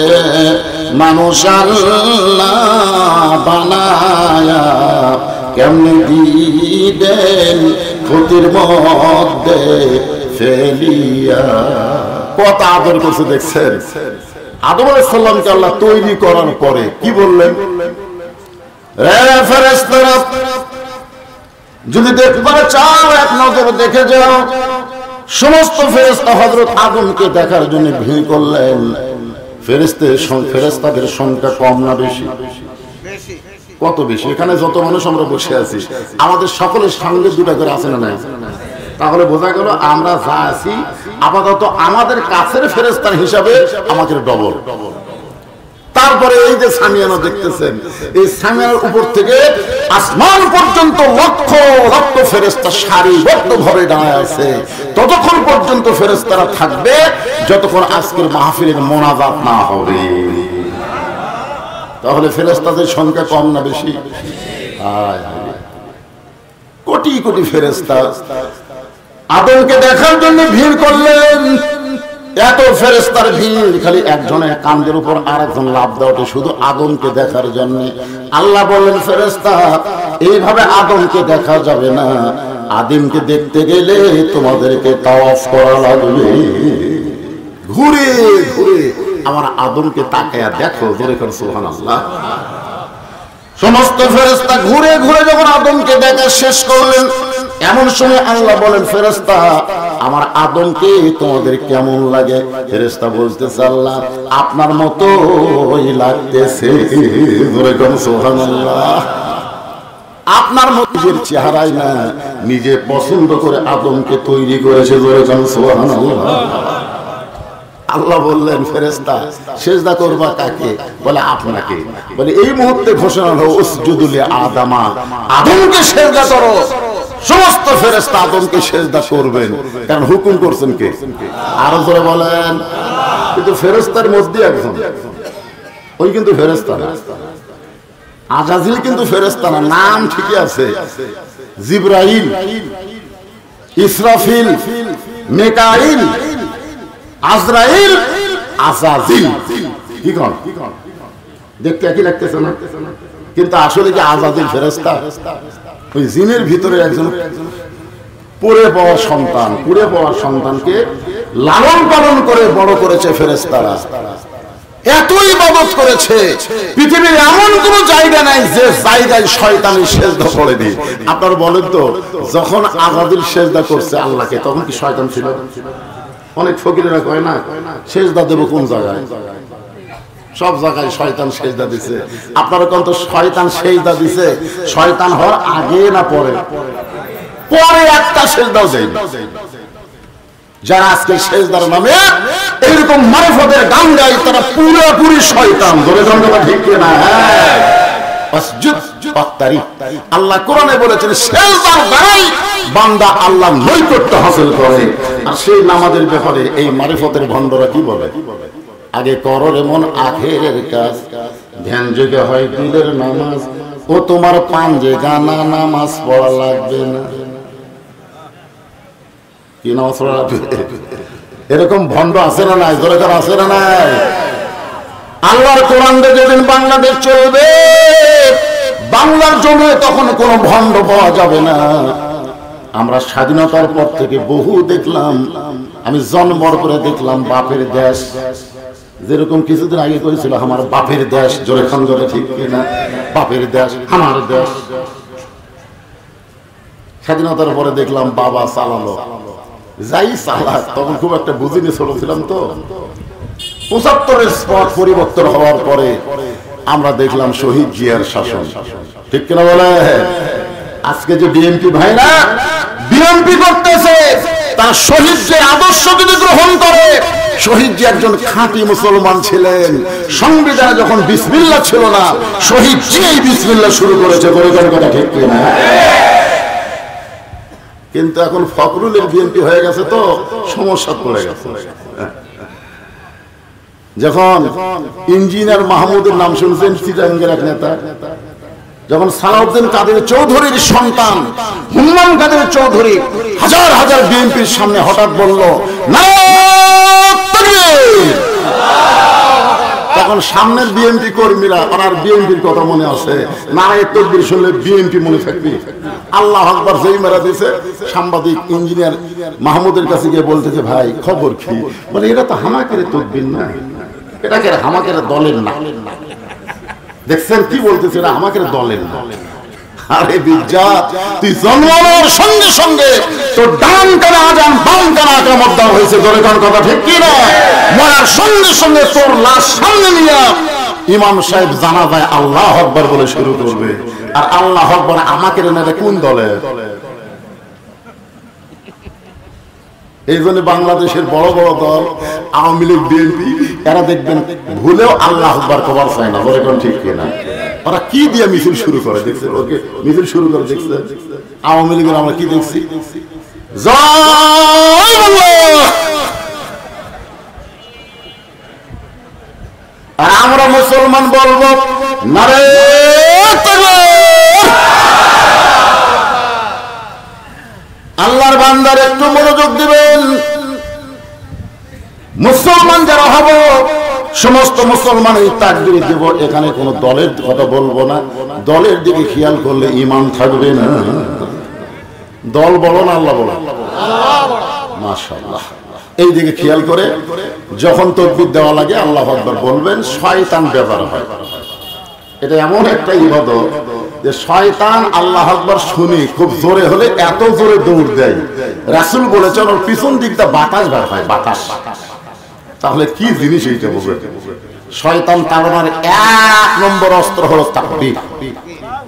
মানুষ আল্লাহ বানায়া কেমনি দিবেন ক্ষতির মধ্যে ফেলিয়া। কত আদর করছে দেখছেন। আদম আলাইহিস সালামকে আল্লাহ তৈরি করার পরে কি বললেন, রে ফেরেশতারা যদি দেখবার চাও এক নজর দেখে যাও। সমস্ত ফেরেশতা হযরত আদমকে দেখার জন্য ভিড় করলেন। ফেরেশতাদের সংখ্যা কম না বেশি? কত বেশি? এখানে যত মানুষ আমরা বসে আছি আমাদের সকলের সঙ্গে দুটা করে আছে না নাই? তাহলে বোঝা গেল আমরা যা আছি আপাতত আমাদের কাছের ফেরেশতার হিসাবে আমাদের ডবল। তারপরে এই যে সামিয়ানা দেখতেছেন, এই সামিয়ানার উপর থেকে আসমান পর্যন্ত লক্ষ লক্ষ ফেরেশতা সারিবদ্ধভাবে দাঁড়ায় আছে। ততক্ষণ পর্যন্ত ফেরেশতারা থাকবে যতক্ষণ আজকের মাহফিলের মোনাজাত না হবে। তাহলে ফেরেশতাদের সংখ্যা কম না বেশি? কোটি কোটি ফেরেশতা আদমকে দেখার জন্য ভিড় করলেন। এত ফেরেশতার ভিড়, খালি একজনের কান্দের উপর আরেকজন লাফ দেওয়াতে শুধু আদমকে দেখার জন্য। আল্লাহ বললেন, ফেরেশতা এইভাবে আদমকে দেখা যাবে না, আদিমকে দেখতে গেলে তোমাদেরকে তাওয়াফ করা লাগবে। ঘুরে ঘুরে আমার আদমকে তাকায়া দেখো, জোরে করে সুবহানাল্লাহ। সমস্ত ফেরেশতা ঘুরে ঘুরে যখন আদমকে দেখা শেষ করলেন, এমন সময় আল্লাহ বলেন, ফেরেশতা আমার আদমকে তোমাদের কেমন লাগে? ফেরেশতা বলতেছে, আল্লাহ আপনার মতোই লাগতেছে। জোরে করে সুবহানাল্লাহ। আপনার মতের চেহারাই না, নিজে পছন্দ করে আদমকে তৈরি করেছে। জোরে করে সুবহানাল্লাহ। আল্লাহ বললেন, ফেরেশতা সেজদা করবা কাকে? বলে আপনাকে। বলে এই মুহূর্তে ঘোষণা হলো, উসজুদু লি আদামা, আদমকে সেজদা করো। সমস্ত ফেরেশতা আদমকে সেজদা করবেন, কারণ হুকুম করছেন কে? আরো জোরে বলেন। কিন্তু ফেরেশতার মধ্যে একজন, ওই কিন্তু ফেরেশতা না। আজাজিল কিন্তু ফেরেশতা না, নাম ঠিকই আছে। জিবরাইল, ইসরাফিল, মিকাইল, আজরাইল, আজাজিল। কি কোন দেখতে একই লাগতেছে না? কিন্তু আসলে কি আজাজিল ফেরেশতা? ওই জিনের ভিতরে একজন পড়ে পাওয়া সন্তান, পুড়ে পাওয়া সন্তানকে লালন পালন করে বড় করেছে ফেরেশতারা। এত ইবাদত করেছে, পৃথিবীর এমন কোন জায়গা নাই যে জায়গায় শয়তানি সেজদা করেনি। আপনারা বলেন তো, যখন আজাজিল সেজদা করছে আল্লাহকে, তখন কি শয়তান ছিল? অনেক ফকিরেরা কয় না, সেজদা দেব কোন জায়গায়? সব জায়গায় শয়তান সেজদা দিছে। আপনারা কোন তো শয়তান সেজদা দিছে শয়তান হওয়ার আগে না পরে? পরে একটা সেজদাও দেয়। যারা আজকে সেজদার নামে এরকম মারিফতের গান গায়, তারা পুরোপুরি শয়তান। ধরে জন্মটা ঠিক না? আল্লাহ কোরআনে বলেছেন, সেজদার দ্বারাই বান্দা আল্লাহ নৈকট্য হাসিল করে। আর সেই নামাজের ব্যাপারে এই মারিফতের ভণ্ডরা কি বলে? আগে করো রে মন আখেরের কাজ, ধ্যান যোগে হয় দিলের নামাজ। ও তোমার পাঞ্জে গানা, নামাজ পড়া লাগবে না। কি নামাজ পড়া লাগবে? এরকম ভণ্ড আছে না নাই? জোরে করে আছে না নাই? আল্লাহর কোরআন যেদিন বাংলাদেশ চলবে, বাংলার জমিনে তখন কোনো ভণ্ড পাওয়া যাবে না। আমরা স্বাধীনতার পর থেকে বহু দেখলাম, আমি জন্মর করে দেখলাম বাপের দেশ। যেরকম কিছুদিন আগে করেছিল আমার বাপের দেশ, জোরে খান জোরে ঠিক কিনা? বাপের দেশ, আমার দেশ। স্বাধীনতার পরে দেখলাম বাবা চালালো, যাই চালাক, তখন খুব একটা বুঝিনি, ছোট ছিলাম তো। ৭৫-এর স্পট পরিবর্তন হওয়ার পরে আমরা দেখলাম শহীদ জিয়ার শাসন। ঠিক কিনা বলে? আজকে যে বিএনপি ভাইরা বিএনপি করতেছে, তার শহীদ যে আদর্শ যদি গ্রহণ করে, শহীদ জি একজন খাঁটি মুসলমান ছিলেন। সংবিধানে যখন বিসমিল্লাহ ছিল না, শহীদ জি এই বিসমিল্লাহ শুরু করেছে। বলে কথা ঠিক কিনা? কিন্তু এখন ফখরুলের বিএনপি হয়ে গেছে তো সমস্যা পড়ে গেছে। যখন ইঞ্জিনিয়ার মাহমুদের নাম শুনছেন, চিটাঙ্গের এক নেতা, যখন সালাউদ্দিন কাদের চৌধুরীর সন্তান হুম্মাম কাদের চৌধুরী হাজার হাজার বিএনপির সামনে হঠাৎ বলল নারায়ে তাকবীর, তখন সামনের বিএনপি কর্মীরা আর বিএনপির কথা মনে আছে, নারায়ে তাকবীর শুনলে বিএনপি মনে থাকবে। আল্লাহু আকবার যেই মেরা দিয়েছে, সাংবাদিক ইঞ্জিনিয়ার মাহমুদের কাছে গিয়ে বলতেছে ভাই খবর কি? বলে এটা তো হামাকের তাকবীর না, এটা কে হামাকের দলের না। দেখছেন কি বলতেছে, এটা আমাকে দলের না। আরে বিজ্জাত, তুই জন্মানোর সঙ্গে সঙ্গে তোর ডান কানে আজান বাম কানে আকামত দেওয়া হয়েছে, ধরে কোন কথা ঠিক কি না? মরার সঙ্গে সঙ্গে তোর লাশ সামনে নিয়ে ইমাম সাহেব জানাজায় আল্লাহু আকবার বলে শুরু করবে। আর আল্লাহু আকবার আমাকে নেবে কোন দলে? এই জন্য বাংলাদেশের বড় বড় দল আওয়ামী লীগ বিএনপি এরা দেখবেন ভুলেও আল্লাহু আকবার কবার চায় না, বলে কোন ঠিক কিনা? ওরা কি দিয়ে মিছিল শুরু করে দেখছেন? ওকে মিছিল শুরু করে দেখছেন আওয়ামী লীগের আমরা কি দেখছি, জয় আল্লাহ। আর আমরা মুসলমান বলবো নারায়ে তাকবীর। আল্লাহর বান্দার একটু মনোযোগ দিবেন। মুসলমান যারা হব সমস্ত মুসলমান এই তাকবীর দেব, এখানে কোনো দলের কথা বলবো না। দলের দিকে খেয়াল করলে ঈমান থাকবে না। দল বলো না আল্লাহ বলো? মাশাআল্লাহ। এই দিকে খেয়াল করে যখন তাকবীর দেওয়া লাগে আল্লাহু আকবার বলবেন, শয়তান বেজার হয়। এটা এমন একটা ইবাদত যে শয়তান আল্লাহু আকবার শুনি খুব জোরে হলে এত জোরে দৌড় দেয়, রাসূল বলেছেন ওর পিছন দিকটা বাতাস বের হয়, বাতাস। তাহলে কি জিনিস এইটা বুঝবে? শয়তান তাড়ানোর এক নম্বর অস্ত্র হলো তাকবীর।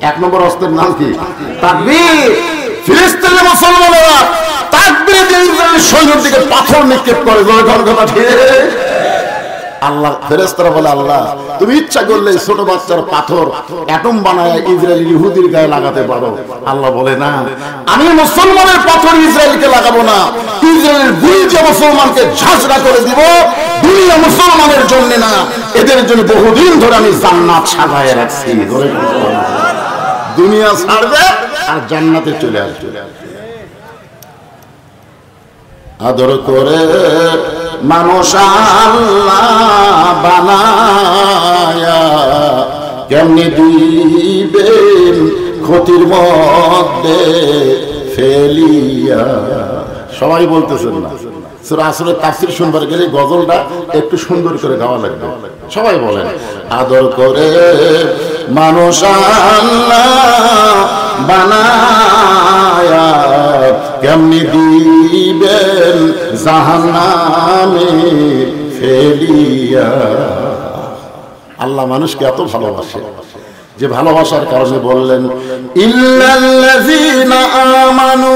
এক নম্বর অস্ত্রের নাম কি? তাকবীর। ফিলিস্তিনের মুসলমানেরা তাকবীর দিয়ে ইসরায়েলের সৈন্যের দিকে পাথর নিক্ষেপ করে, জনগণ কথা ঠিক। আল্লাহ ফেরেশতারা বলে আল্লাহ তুমি ইচ্ছা করলে ছোট বাচ্চার পাথর অ্যাটম বানায় ইসরায়েল ইহুদির গায়ে লাগাতে পারো। আল্লাহ বলে না, আমি মুসলমানের পাথর ইসরায়েলকে লাগাবো না, ইসরায়েলের দুইটা মুসলমানকে ঝাঁঝরা করে দিব। দুনিয়া মুসলমানের জন্য না, এদের জন্য বহুদিন ধরে আমি জান্নাত সাজায় রাখছি। দুনিয়া ছাড়বে আর জান্নাতে চলে আসবে। আদর করে মানুষ আল্লাহ বানায়া কেমনি দিবেন ক্ষতির মধ্যে ফেলিয়া। সবাই বলতেছেন না, সূরা আসরের তাফসীর শুনবার গেলে গজলটা একটু সুন্দর করে গাওয়া লাগবে। সবাই বলেন আদর করে মানুষ আল্লাহ বানায়া কেমনি দিবেন জাহান্নামে ফেলিয়া। আল্লাহ মানুষকে এত ভালোবাসে যে ভালোবাসার কারণে বললেন ইল্লাল্লাযীনা আমানু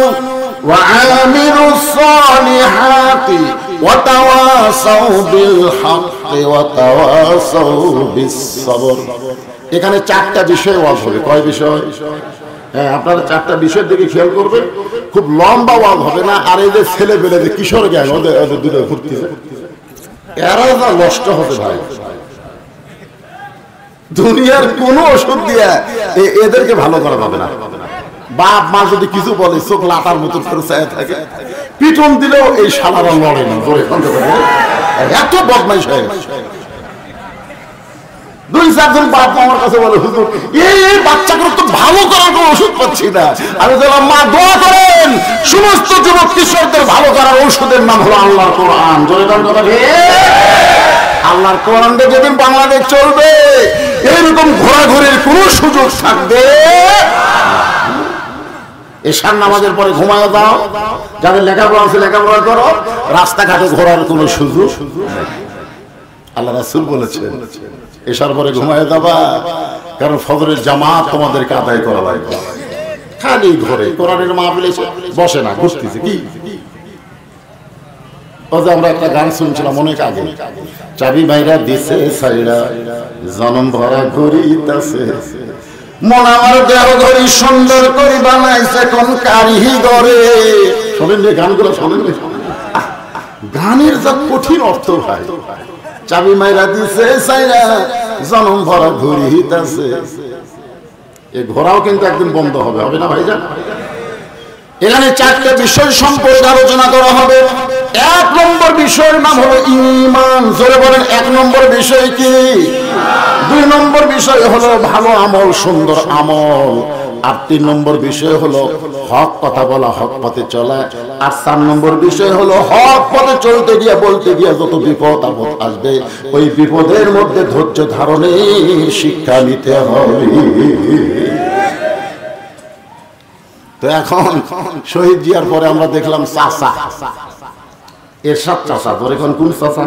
ওয়া আমিলুস সালিহাতি ওয়া তাওয়াসাউ বিল হাক্কি ওয়া তাওয়াসাউ বিস সবর। এখানে চারটা বিষয় ওয়াজ হবে। কয় বিষয়? হ্যাঁ, আপনারা চারটা বিষয়ের দিকে খেয়াল করবেন। খুব লম্বা ওয়াজ হবে না। আর এই যে ছেলে বেলে যে কিশোর গ্যাং ওদের দুটো ঘুরতেছে, এরা যা নষ্ট হবে ভাই। দুনিয়ার কোন ওষুধ দিয়ে এদেরকে ভালো করা যাবে না। বাপ মা যদি কিছু বলে চোখ লাটার মতো করে চায় থাকে, পিটন দিলেও এই শালারা লড়ে না। এত বদমাইশ হয়ে গেছে। দুই চারজন বাপ আমার কাছে বলে হুজুর এই বাচ্চাগুলো তো ভালো করার কোনো ওষুধ পাচ্ছি না। আমি বললাম মা দোয়া করেন, সমস্ত যুবক কিশোরদের ভালো করার ওষুধের নাম হলো আল্লাহর কোরআন। জোরে কোন কথা ঠিক? আল্লাহর কোরআনটা যেদিন বাংলাদেশ চলবে এরকম ঘোরাঘুরির কোন সুযোগ থাকবে। এশার নামাজের পরে ঘুমায় দাও, যাদের লেখাপড়া আছে লেখাপড়া করো, রাস্তাঘাটে ঘোরার কোনো সুযোগ নেই। আল্লাহ রাসূল বলেছেন এশার পরে ঘুমায় যাবা, কারণ ফজরের জামাত তোমাদেরকে আদায় করা লাগবে। খালি ঘরে কোরআনের মাহফিলে বসে না, ঘুরতেছে কি। আমরা একটা গান শুনছিলাম অনেক আগে, চাবি বাইরা দিছে সাইরা জনম ভরা ঘুরিতাছে, মন আমার দেহ ঘড়ি সুন্দর করে বানাইছে কোন কারিগরে। শোনেন যে গানগুলো শোনেন, গানের যা কঠিন অর্থ ভাই। চাবি মাইরা দিছে সাইরা জনম ভরা ঘুরিতাছে, এই ঘোরাও কিন্তু একদিন বন্ধ হবে, হবে না ভাইজান? এখানে চারটে বিষয় সম্পর্কে আলোচনা করা হবে। এক নম্বর বিষয়ের নাম হলো ঈমান। জোরে বলেন, এক নম্বর বিষয় কি? দুই নম্বর বিষয় হলো ভালো আমল, সুন্দর আমল। আর তিন নম্বর বিষয় হলো হক কথা বলা, হক পথে চলা। আর চার নম্বর বিষয় হলো হক পথে চলতে গিয়ে বলতে গিয়ে যত বিপদ আপদ আসবে, ওই বিপদের মধ্যে ধৈর্য ধারণের শিক্ষা নিতে হবে। তো এখন শহীদ জিয়ার পরে আমরা দেখলাম চাচা, এরশাদ চাচা। তোর এখন কোন চাচা?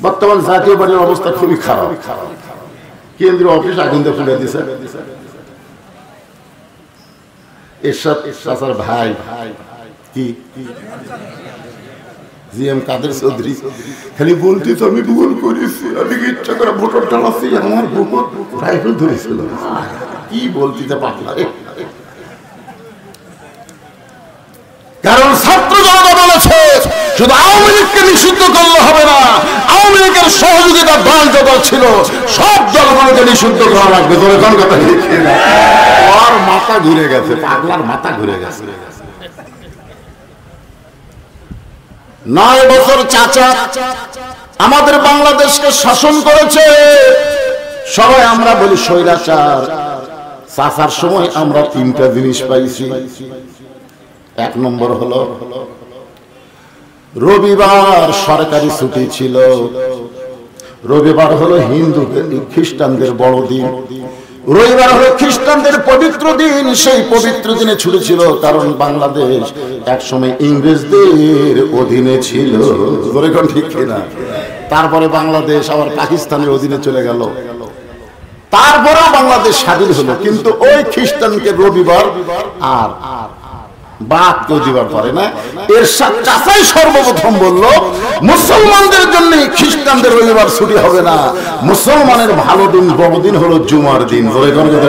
বর্তমান জাতীয় পার্টির অবস্থা খুবই খারাপ। কেন্দ্রীয় অফিস আগুন দিয়ে পুড়ে দিছে। এরশাদ চাচার ভাই কি জিএম কাদের চৌধুরী খালি বলতে, তো আমি ভুল করেছি, আমি ইচ্ছা করে ভোটার টানাচ্ছি, আমার ভোট রাইফেল ধরেছিল। কি বলতে পারলাম? কারণ ছাত্র জনতা বলেছে শুধু আওয়ামী লীগকে নিষিদ্ধ করলে হবে না, আওয়ামী লীগের সহযোগিতা দল যত ছিল সব দলগুলোকে নিষিদ্ধ করা লাগবে। তোর কোন কথা লিখে না, ওর মাথা ঘুরে গেছে, পাগলার মাথা ঘুরে গেছে। 9 বছর চাচা আমাদের বাংলাদেশকে শাসন করেছে। সবাই আমরা বলি স্বৈরাচার। চাচার সময় আমরা 3টা জিনিস পাইছি। এক নম্বর হলো রবিবার সরকারি ছুটি ছিল। রবিবার হলো হিন্দুদের খ্রিস্টানদের বড় দিন, রবিবার হলো খ্রিস্টানদের পবিত্র দিন। সেই পবিত্র দিনে ছুটি ছিল, কারণ বাংলাদেশ একসময় ইংরেজদের অধীনে ছিল। ঠিক কিনা? তারপরে বাংলাদেশ আবার পাকিস্তানের অধীনে চলে গেল, তারপরেও বাংলাদেশ স্বাধীন হলো। কিন্তু ওই খ্রিস্টানকে রবিবার আর বাদ কেউ দিবার পারে না। এরশাদ চাচাই সর্বপ্রথম বলল মুসলমানদের জন্য খ্রিস্টানদের রবিবার ছুটি হবে না, মুসলমানের ভালো দিন বড় দিন হলো জুমার দিন।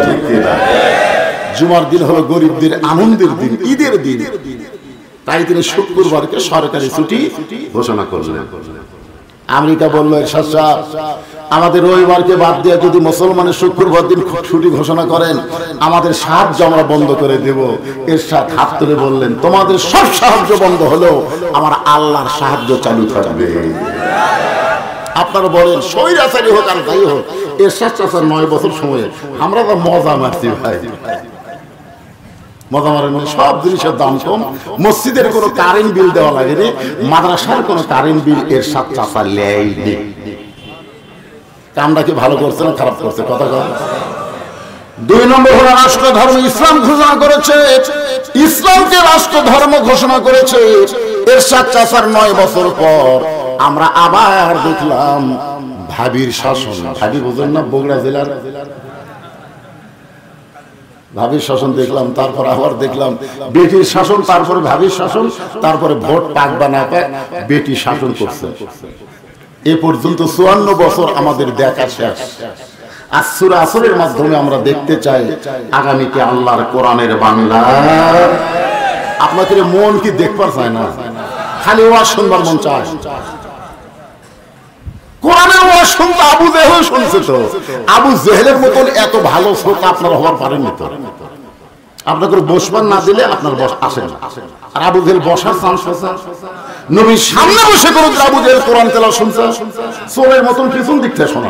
ঠিক কিনা? জুমার দিন হলো গরিবদের আনন্দের দিন, ঈদের দিন। তাই তিনি শুক্রবারকে সরকারি ছুটি ঘোষণা করলেন। আমেরিকা বলল এরশাদ সাহেব আমাদের রবিবারকে বাদ দিয়ে যদি মুসলমানের শুক্রবার দিন ছুটি ঘোষণা করেন, আমাদের সাহায্য আমরা বন্ধ করে দেব। এরশাদ হাত তুলে বললেন তোমাদের সব সাহায্য বন্ধ হলেও আমার আল্লাহর সাহায্য চালু থাকবে। আপনারা বলেন স্বৈরাচারী হোক আর যাই হোক, এরশাদ চাচার 9 বছর সময়ে আমরা তো মজা মারছি ভাই। মজা মারেন, সব জিনিসের দাম কম, মসজিদের কোনো কারেন্ট বিল দেওয়া লাগেনি, মাদ্রাসার কোনো কারেন্ট বিল এরশাদ চাচা নেয়নি। কামটা কি ভালো করছে না খারাপ করছে? কথা কথা। 2 নম্বর হলো রাষ্ট্র ধর্ম ইসলাম ঘোষণা করেছে, ইসলামকে রাষ্ট্র ধর্ম ঘোষণা করেছে। এরশাদ চাচার 9 বছর পর আমরা আবার দেখলাম ভাবির শাসন। ভাবি বুঝেন না? বগুড়া জেলার ভাবির শাসন দেখলাম, তারপর আবার দেখলাম বেটির শাসন, তারপরে ভাবির শাসন, তারপরে ভোট পাক বা না পাক বেটি শাসন করছে। এ পর্যন্ত 54 বছর আমাদের দেখা শেষ। আর সূরা আসরের মাধ্যমে আমরা দেখতে চাই আগামীতে আল্লাহর কোরআনের বাংলা। আপনাদের মন কি দেখবার চায় না? খালি ওয়াজ শুনবার মন চায়। কোরআনের ওয়াজ শুনতে আবু জেহেল শুনছে, তো আবু জেহেলের মতন এত ভালো শ্রোতা আপনারা হওয়ার পারেননি। তো আপনাকে বসবার না দিলে আপনার আসেন। আর আবু জেহেল বসার চান্স আছে? নবীর সামনে বসে করে আবু জেহেল কোরআন তেলাওয়াত শুনছে, চোরের মতন পিছন দিক থেকে শোনা।